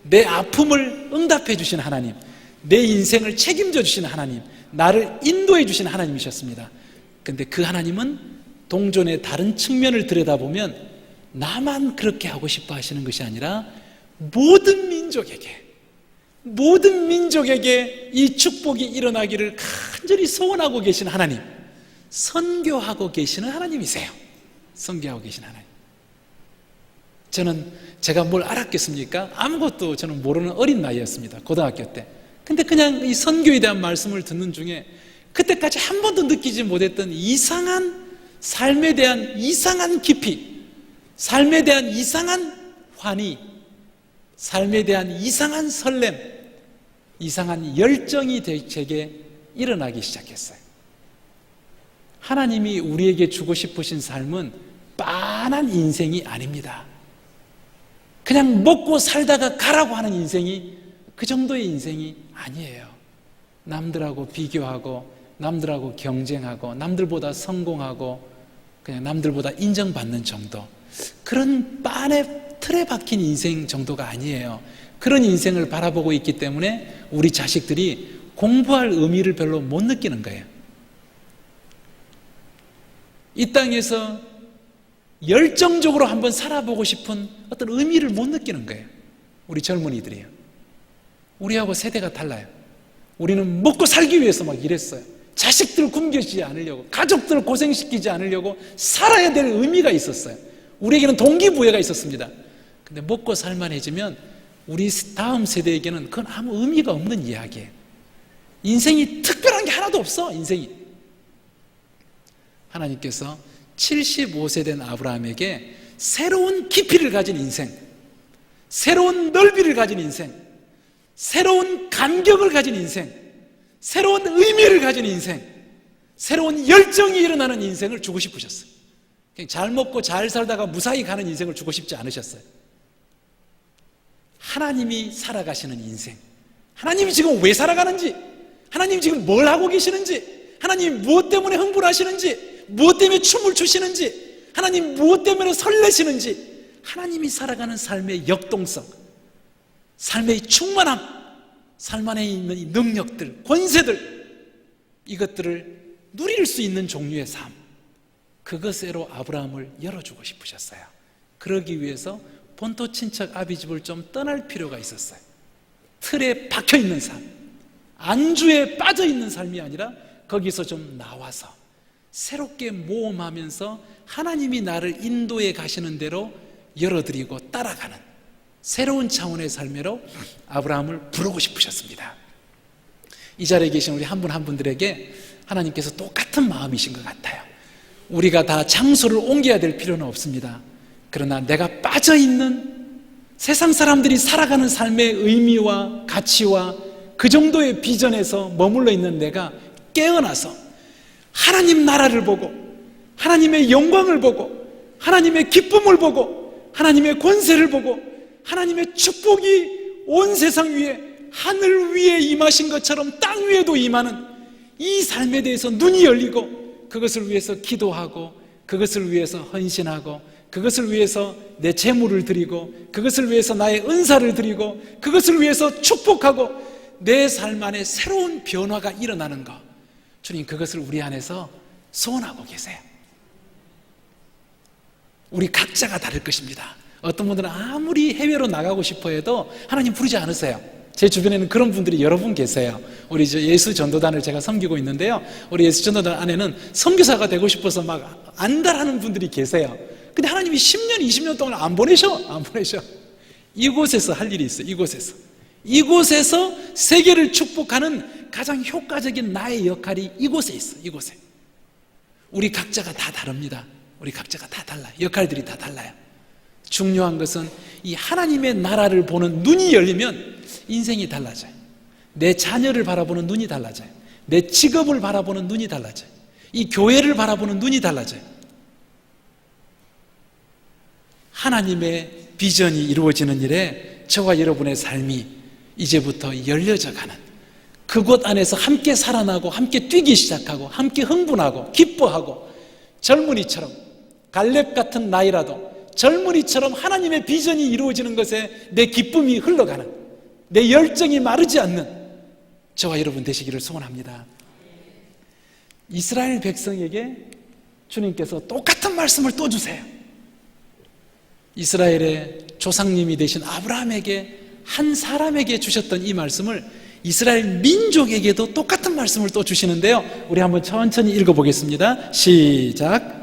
내 아픔을 응답해 주신 하나님, 내 인생을 책임져 주신 하나님, 나를 인도해 주신 하나님이셨습니다. 근데 그 하나님은 동전의 다른 측면을 들여다보면 나만 그렇게 하고 싶어 하시는 것이 아니라 모든 민족에게 이 축복이 일어나기를 간절히 소원하고 계신 하나님, 선교하고 계시는 하나님이세요. 선교하고 계신 하나님. 저는 제가 뭘 알았겠습니까? 아무것도 저는 모르는 어린 나이였습니다. 고등학교 때. 근데 그냥 이 선교에 대한 말씀을 듣는 중에 그때까지 한 번도 느끼지 못했던 이상한 삶에 대한 이상한 깊이, 삶에 대한 이상한 환희, 삶에 대한 이상한 설렘, 이상한 열정이 제게 일어나기 시작했어요. 하나님이 우리에게 주고 싶으신 삶은 빤한 인생이 아닙니다. 그냥 먹고 살다가 가라고 하는 인생이 그 정도의 인생이 아니에요. 남들하고 비교하고, 남들하고 경쟁하고, 남들보다 성공하고, 그냥 남들보다 인정받는 정도, 그런 빤의 틀에 박힌 인생 정도가 아니에요. 그런 인생을 바라보고 있기 때문에 우리 자식들이 공부할 의미를 별로 못 느끼는 거예요. 이 땅에서 열정적으로 한번 살아보고 싶은 어떤 의미를 못 느끼는 거예요. 우리 젊은이들이요. 우리하고 세대가 달라요. 우리는 먹고 살기 위해서 막 일했어요. 자식들 굶겨지지 않으려고, 가족들 고생시키지 않으려고 살아야 될 의미가 있었어요. 우리에게는 동기부여가 있었습니다. 근데 먹고 살만해지면 우리 다음 세대에게는 그건 아무 의미가 없는 이야기예요. 인생이 특별한 게 하나도 없어. 인생이. 하나님께서 75세 된 아브라함에게 새로운 깊이를 가진 인생, 새로운 넓이를 가진 인생, 새로운 감격을 가진 인생, 새로운 의미를 가진 인생, 새로운 열정이 일어나는 인생을 주고 싶으셨어요. 그냥 잘 먹고 잘 살다가 무사히 가는 인생을 주고 싶지 않으셨어요. 하나님이 살아가시는 인생, 하나님이 지금 왜 살아가는지, 하나님이 지금 뭘 하고 계시는지, 하나님이 무엇 때문에 흥분하시는지, 무엇 때문에 춤을 추시는지, 하나님 무엇 때문에 설레시는지, 하나님이 살아가는 삶의 역동성, 삶의 충만함, 삶 안에 있는 이 능력들, 권세들, 이것들을 누릴 수 있는 종류의 삶, 그것으로 아브라함을 열어주고 싶으셨어요. 그러기 위해서 본토 친척 아비 집을 좀 떠날 필요가 있었어요. 틀에 박혀있는 삶, 안주에 빠져있는 삶이 아니라 거기서 좀 나와서 새롭게 모험하면서 하나님이 나를 인도해 가시는 대로 열어드리고 따라가는 새로운 차원의 삶으로 아브라함을 부르고 싶으셨습니다. 이 자리에 계신 우리 한 분 한 분들에게 하나님께서 똑같은 마음이신 것 같아요. 우리가 다 장소를 옮겨야 될 필요는 없습니다. 그러나 내가 빠져있는 세상 사람들이 살아가는 삶의 의미와 가치와 그 정도의 비전에서 머물러 있는 내가 깨어나서 하나님 나라를 보고, 하나님의 영광을 보고, 하나님의 기쁨을 보고, 하나님의 권세를 보고, 하나님의 축복이 온 세상 위에, 하늘 위에 임하신 것처럼 땅 위에도 임하는 이 삶에 대해서 눈이 열리고, 그것을 위해서 기도하고, 그것을 위해서 헌신하고, 그것을 위해서 내 재물을 드리고, 그것을 위해서 나의 은사를 드리고, 그것을 위해서 축복하고, 내 삶 안에 새로운 변화가 일어나는 것, 주님 그것을 우리 안에서 소원하고 계세요. 우리 각자가 다를 것입니다. 어떤 분들은 아무리 해외로 나가고 싶어 해도 하나님 부르지 않으세요. 제 주변에는 그런 분들이 여러 분 계세요. 우리 예수 전도단을 제가 섬기고 있는데요, 우리 예수 전도단 안에는 선교사가 되고 싶어서 막 안달하는 분들이 계세요. 근데 하나님이 10년, 20년 동안 안 보내셔. 이곳에서 할 일이 있어요. 이곳에서 세계를 축복하는 가장 효과적인 나의 역할이 이곳에 있어. 이곳에. 우리 각자가 다 다릅니다. 우리 각자가 다 달라요. 역할들이 다 달라요. 중요한 것은 이 하나님의 나라를 보는 눈이 열리면 인생이 달라져요. 내 자녀를 바라보는 눈이 달라져요. 내 직업을 바라보는 눈이 달라져요. 이 교회를 바라보는 눈이 달라져요. 하나님의 비전이 이루어지는 일에 저와 여러분의 삶이 이제부터 열려져 가는, 그곳 안에서 함께 살아나고 함께 뛰기 시작하고 함께 흥분하고 기뻐하고, 젊은이처럼 갈렙 같은 나이라도 젊은이처럼 하나님의 비전이 이루어지는 것에 내 기쁨이 흘러가는, 내 열정이 마르지 않는 저와 여러분 되시기를 소원합니다. 이스라엘 백성에게 주님께서 똑같은 말씀을 또 주세요. 이스라엘의 조상님이 되신 아브라함에게, 한 사람에게 주셨던 이 말씀을 이스라엘 민족에게도 똑같은 말씀을 또 주시는데요, 우리 한번 천천히 읽어보겠습니다. 시작.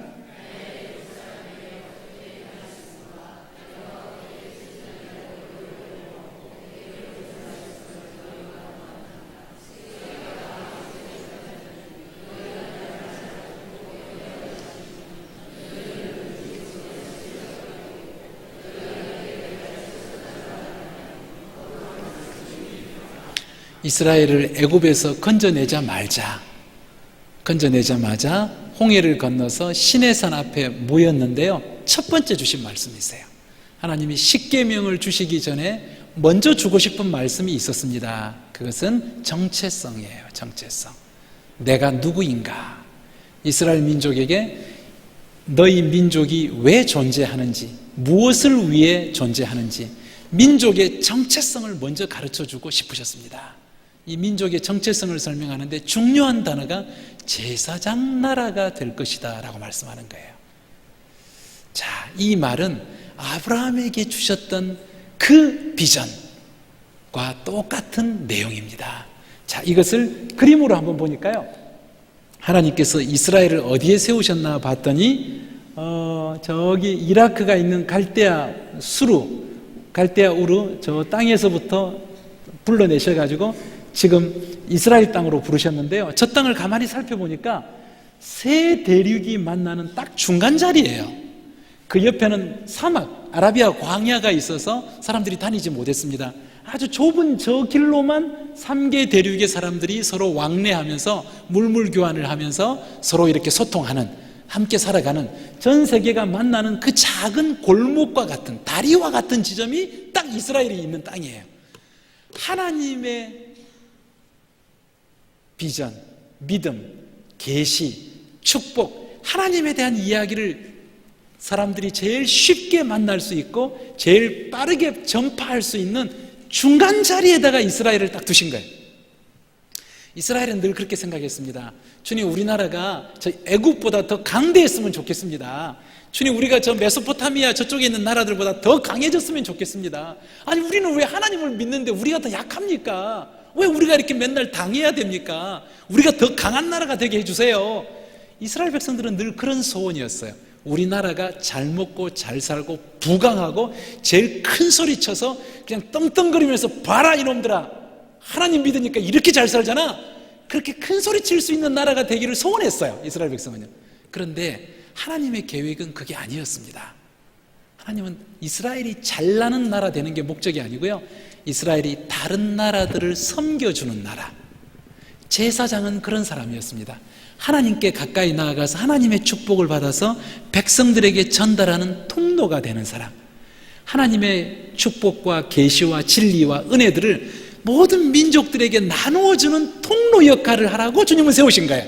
이스라엘을 애굽에서 건져내자마자 홍해를 건너서 시내산 앞에 모였는데요, 첫 번째 주신 말씀이세요. 하나님이 십계명을 주시기 전에 먼저 주고 싶은 말씀이 있었습니다. 그것은 정체성이에요. 정체성. 내가 누구인가? 이스라엘 민족에게 너희 민족이 왜 존재하는지, 무엇을 위해 존재하는지, 민족의 정체성을 먼저 가르쳐주고 싶으셨습니다. 이 민족의 정체성을 설명하는데 중요한 단어가 제사장 나라가 될 것이다 라고 말씀하는 거예요. 자, 이 말은 아브라함에게 주셨던 그 비전과 똑같은 내용입니다. 자, 이것을 그림으로 한번 보니까요, 하나님께서 이스라엘을 어디에 세우셨나 봤더니 저기 이라크가 있는 갈대아 우루 저 땅에서부터 불러내셔가지고 지금 이스라엘 땅으로 부르셨는데요, 저 땅을 가만히 살펴보니까 세 대륙이 만나는 딱 중간 자리예요. 그 옆에는 사막, 아라비아 광야가 있어서 사람들이 다니지 못했습니다. 아주 좁은 저 길로만 3개 대륙의 사람들이 서로 왕래하면서 물물 교환을 하면서 서로 이렇게 소통하는, 함께 살아가는, 전 세계가 만나는 그 작은 골목과 같은, 다리와 같은 지점이 딱 이스라엘이 있는 땅이에요. 하나님의 비전, 믿음, 계시, 축복, 하나님에 대한 이야기를 사람들이 제일 쉽게 만날 수 있고 제일 빠르게 전파할 수 있는 중간 자리에다가 이스라엘을 딱 두신 거예요. 이스라엘은 늘 그렇게 생각했습니다. 주님, 우리나라가 저 애국보다 더 강대했으면 좋겠습니다. 주님, 우리가 저 메소포타미아 저쪽에 있는 나라들보다 더 강해졌으면 좋겠습니다. 아니, 우리는 왜 하나님을 믿는데 우리가 더 약합니까? 왜 우리가 이렇게 맨날 당해야 됩니까? 우리가 더 강한 나라가 되게 해주세요. 이스라엘 백성들은 늘 그런 소원이었어요. 우리나라가 잘 먹고 잘 살고 부강하고 제일 큰 소리 쳐서 그냥 떵떵거리면서 봐라 이놈들아, 하나님 믿으니까 이렇게 잘 살잖아, 그렇게 큰 소리 칠 수 있는 나라가 되기를 소원했어요, 이스라엘 백성은요. 그런데 하나님의 계획은 그게 아니었습니다. 하나님은 이스라엘이 잘나는 나라 되는 게 목적이 아니고요, 이스라엘이 다른 나라들을 섬겨주는 나라, 제사장은 그런 사람이었습니다. 하나님께 가까이 나아가서 하나님의 축복을 받아서 백성들에게 전달하는 통로가 되는 사람, 하나님의 축복과 계시와 진리와 은혜들을 모든 민족들에게 나누어주는 통로 역할을 하라고 주님은 세우신 거예요.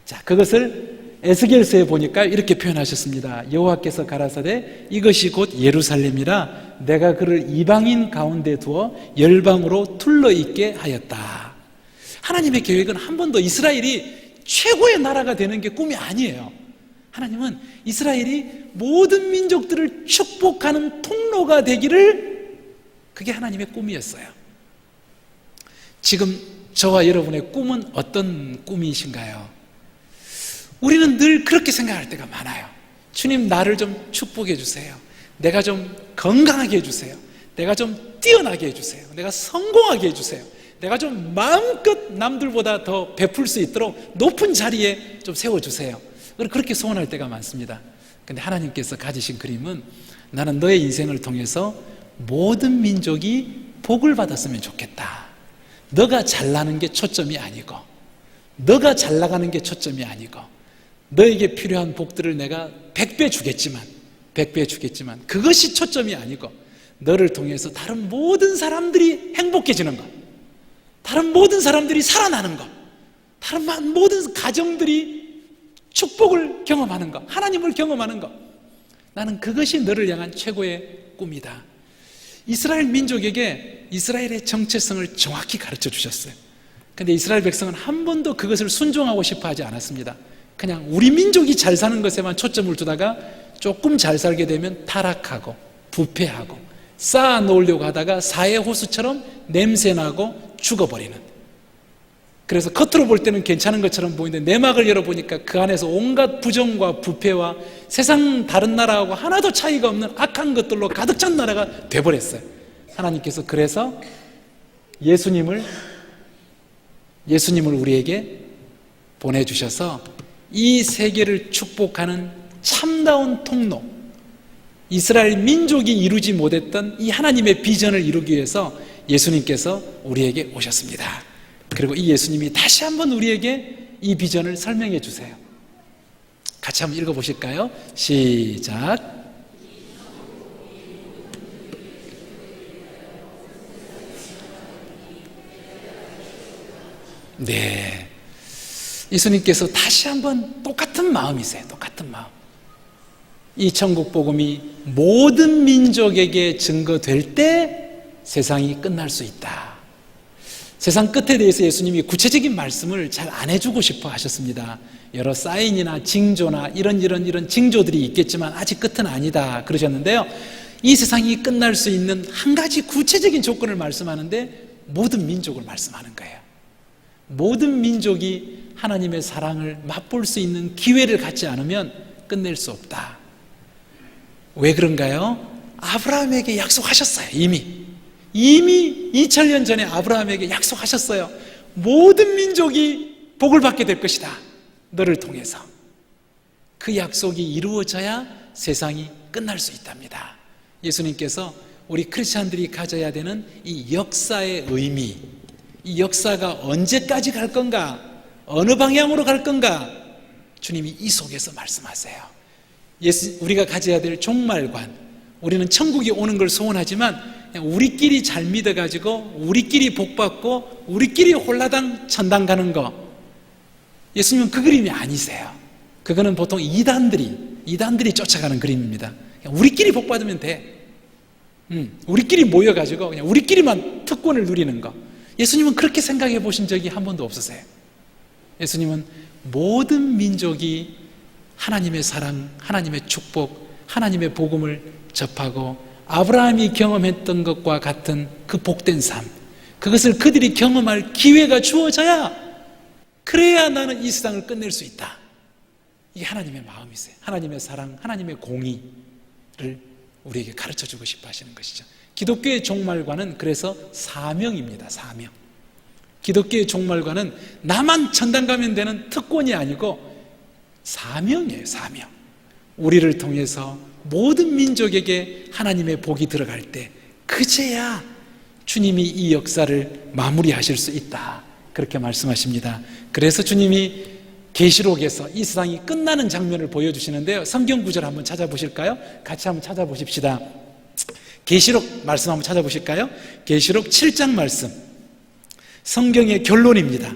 자, 그것을 에스겔서에 보니까 이렇게 표현하셨습니다. 여호와께서 가라사대 이것이 곧 예루살렘이라 내가 그를 이방인 가운데 두어 열방으로 둘러있게 하였다. 하나님의 계획은 한 번도 이스라엘이 최고의 나라가 되는 게 꿈이 아니에요. 하나님은 이스라엘이 모든 민족들을 축복하는 통로가 되기를, 그게 하나님의 꿈이었어요. 지금 저와 여러분의 꿈은 어떤 꿈이신가요? 우리는 늘 그렇게 생각할 때가 많아요. 주님, 나를 좀 축복해 주세요. 내가 좀 건강하게 해주세요. 내가 좀 뛰어나게 해주세요. 내가 성공하게 해주세요. 내가 좀 마음껏 남들보다 더 베풀 수 있도록 높은 자리에 좀 세워주세요. 그렇게 소원할 때가 많습니다. 그런데 하나님께서 가지신 그림은, 나는 너의 인생을 통해서 모든 민족이 복을 받았으면 좋겠다. 너가 잘나는 게 초점이 아니고, 너가 잘 나가는 게 초점이 아니고, 너에게 필요한 복들을 내가 100배 주겠지만 그것이 초점이 아니고, 너를 통해서 다른 모든 사람들이 행복해지는 것, 다른 모든 사람들이 살아나는 것, 다른 모든 가정들이 축복을 경험하는 것, 하나님을 경험하는 것, 나는 그것이 너를 향한 최고의 꿈이다. 이스라엘 민족에게 이스라엘의 정체성을 정확히 가르쳐 주셨어요. 그런데 이스라엘 백성은 한 번도 그것을 순종하고 싶어 하지 않았습니다. 그냥 우리 민족이 잘 사는 것에만 초점을 두다가 조금 잘 살게 되면 타락하고 부패하고 쌓아 놓으려고 하다가 사해호수처럼 냄새나고 죽어버리는, 그래서 겉으로 볼 때는 괜찮은 것처럼 보이는데 내막을 열어보니까 그 안에서 온갖 부정과 부패와 세상 다른 나라하고 하나도 차이가 없는 악한 것들로 가득 찬 나라가 돼버렸어요. 하나님께서 그래서 예수님을 우리에게 보내주셔서 이 세계를 축복하는 참다운 통로, 이스라엘 민족이 이루지 못했던 이 하나님의 비전을 이루기 위해서 예수님께서 우리에게 오셨습니다. 그리고 이 예수님이 다시 한번 우리에게 이 비전을 설명해 주세요. 같이 한번 읽어보실까요? 시작. 네, 예수님께서 다시 한번 똑같은 마음이세요. 똑같은 마음. 이 천국 복음이 모든 민족에게 증거될 때 세상이 끝날 수 있다. 세상 끝에 대해서 예수님이 구체적인 말씀을 잘 안 해주고 싶어 하셨습니다. 여러 사인이나 징조나 이런 징조들이 있겠지만 아직 끝은 아니다 그러셨는데요, 이 세상이 끝날 수 있는 한 가지 구체적인 조건을 말씀하는데 모든 민족을 말씀하는 거예요. 모든 민족이 하나님의 사랑을 맛볼 수 있는 기회를 갖지 않으면 끝낼 수 없다. 왜 그런가요? 아브라함에게 약속하셨어요. 이미 2000년 전에 아브라함에게 약속하셨어요. 모든 민족이 복을 받게 될 것이다, 너를 통해서. 그 약속이 이루어져야 세상이 끝날 수 있답니다. 예수님께서 우리 크리스찬들이 가져야 되는 이 역사의 의미, 이 역사가 언제까지 갈 건가, 어느 방향으로 갈 건가, 주님이 이 속에서 말씀하세요. 우리가 가져야 될 종말관, 우리는 천국이 오는 걸 소원하지만 그냥 우리끼리 잘 믿어가지고 우리끼리 복받고 우리끼리 홀라당 천당 가는 거, 예수님은 그 그림이 아니세요. 그거는 보통 이단들이 쫓아가는 그림입니다. 그냥 우리끼리 복받으면 돼. 우리끼리 모여가지고 그냥 우리끼리만 특권을 누리는 거. 예수님은 그렇게 생각해 보신 적이 한 번도 없으세요. 예수님은 모든 민족이 하나님의 사랑, 하나님의 축복, 하나님의 복음을 접하고 아브라함이 경험했던 것과 같은 그 복된 삶, 그것을 그들이 경험할 기회가 주어져야, 그래야 나는 이 세상을 끝낼 수 있다. 이게 하나님의 마음이세요. 하나님의 사랑, 하나님의 공의를 우리에게 가르쳐주고 싶어 하시는 것이죠. 기독교의 종말관은 그래서 사명입니다. 사명. 기독교의 종말관은 나만 천당 가면 되는 특권이 아니고 사명이에요. 사명. 우리를 통해서 모든 민족에게 하나님의 복이 들어갈 때 그제야 주님이 이 역사를 마무리하실 수 있다, 그렇게 말씀하십니다. 그래서 주님이 계시록에서 이 세상이 끝나는 장면을 보여주시는데요, 성경 구절 한번 찾아보실까요? 같이 한번 찾아보십시다. 계시록 말씀 한번 찾아보실까요? 계시록 7장 말씀, 성경의 결론입니다.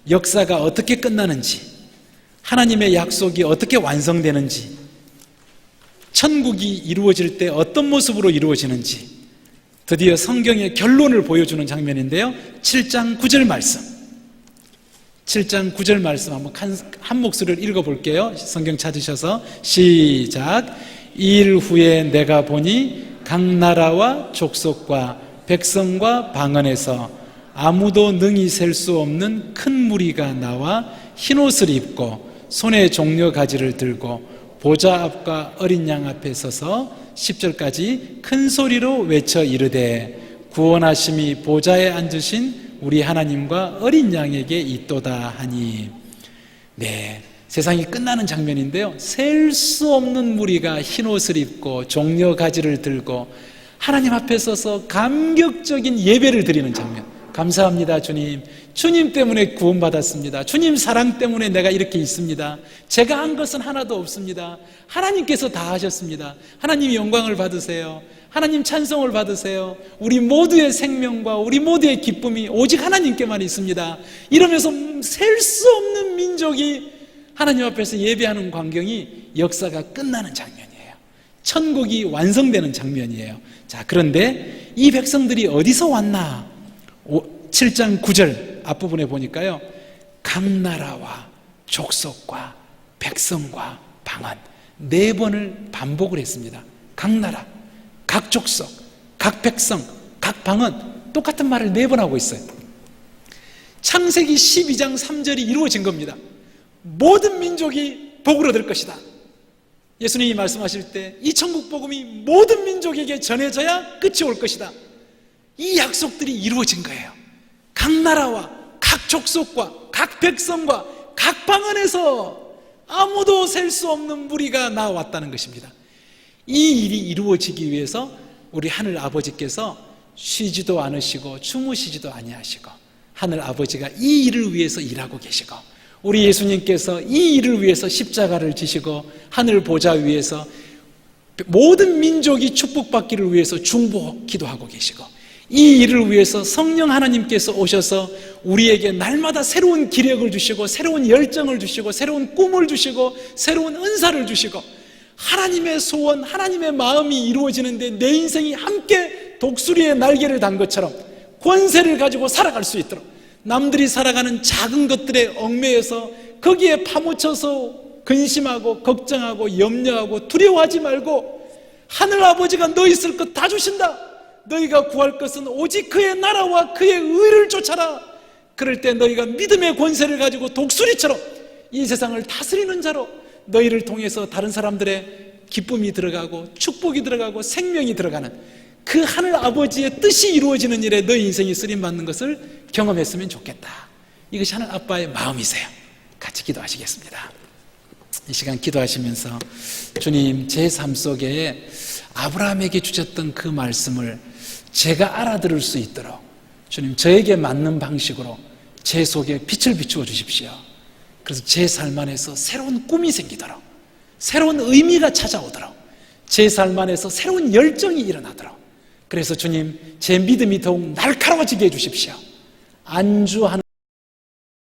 역사가 어떻게 끝나는지, 하나님의 약속이 어떻게 완성되는지, 천국이 이루어질 때 어떤 모습으로 이루어지는지, 드디어 성경의 결론을 보여주는 장면인데요, 7장 9절 말씀, 7장 9절 말씀 한번 한 목소리를 읽어볼게요. 성경 찾으셔서 시작. 이 일 후에 내가 보니 각 나라와 족속과 백성과 방언에서 아무도 능히 셀 수 없는 큰 무리가 나와 흰옷을 입고 손에 종려 가지를 들고 보좌 앞과 어린 양 앞에 서서 10절까지 큰 소리로 외쳐 이르되 구원하심이 보좌에 앉으신 우리 하나님과 어린 양에게 있도다 하니. 네, 세상이 끝나는 장면인데요, 셀 수 없는 무리가 흰옷을 입고 종려 가지를 들고 하나님 앞에 서서 감격적인 예배를 드리는 장면. 감사합니다 주님, 주님 때문에 구원받았습니다. 주님 사랑 때문에 내가 이렇게 있습니다. 제가 한 것은 하나도 없습니다. 하나님께서 다 하셨습니다. 하나님 영광을 받으세요. 하나님 찬송을 받으세요. 우리 모두의 생명과 우리 모두의 기쁨이 오직 하나님께만 있습니다. 이러면서 셀 수 없는 민족이 하나님 앞에서 예배하는 광경이 역사가 끝나는 장면이에요. 천국이 완성되는 장면이에요. 자, 그런데 이 백성들이 어디서 왔나? 7장 9절 앞부분에 보니까요, 각 나라와 족속과 백성과 방언 4번을 반복을 했습니다. 각 나라, 각 족속, 각 백성, 각 방언, 똑같은 말을 4번 하고 있어요. 창세기 12장 3절이 이루어진 겁니다. 모든 민족이 복을 얻을 것이다. 예수님이 말씀하실 때 이 천국 복음이 모든 민족에게 전해져야 끝이 올 것이다. 이 약속들이 이루어진 거예요. 각 나라와 각 족속과 각 백성과 각 방언에서 아무도 셀 수 없는 무리가 나왔다는 것입니다. 이 일이 이루어지기 위해서 우리 하늘 아버지께서 쉬지도 않으시고 주무시지도 아니하시고 하늘 아버지가 이 일을 위해서 일하고 계시고, 우리 예수님께서 이 일을 위해서 십자가를 지시고 하늘 보좌 위에서 모든 민족이 축복받기를 위해서 중보 기도하고 계시고, 이 일을 위해서 성령 하나님께서 오셔서 우리에게 날마다 새로운 기력을 주시고 새로운 열정을 주시고 새로운 꿈을 주시고 새로운 은사를 주시고 하나님의 소원, 하나님의 마음이 이루어지는데 내 인생이 함께 독수리의 날개를 단 것처럼 권세를 가지고 살아갈 수 있도록, 남들이 살아가는 작은 것들에 얽매여서 거기에 파묻혀서 근심하고 걱정하고 염려하고 두려워하지 말고, 하늘 아버지가 너희 있을 것 다 주신다. 너희가 구할 것은 오직 그의 나라와 그의 의를 쫓아라. 그럴 때 너희가 믿음의 권세를 가지고 독수리처럼 이 세상을 다스리는 자로 너희를 통해서 다른 사람들의 기쁨이 들어가고 축복이 들어가고 생명이 들어가는 그 하늘 아버지의 뜻이 이루어지는 일에 너희 인생이 쓰임받는 것을 경험했으면 좋겠다. 이것이 하늘 아빠의 마음이세요. 같이 기도하시겠습니다. 이 시간 기도하시면서 주님, 제 삶 속에 아브라함에게 주셨던 그 말씀을 제가 알아들을 수 있도록 주님, 저에게 맞는 방식으로 제 속에 빛을 비추어 주십시오. 그래서 제 삶 안에서 새로운 꿈이 생기도록, 새로운 의미가 찾아오도록, 제 삶 안에서 새로운 열정이 일어나도록, 그래서 주님, 제 믿음이 더욱 날카로워지게 해주십시오. 안주하는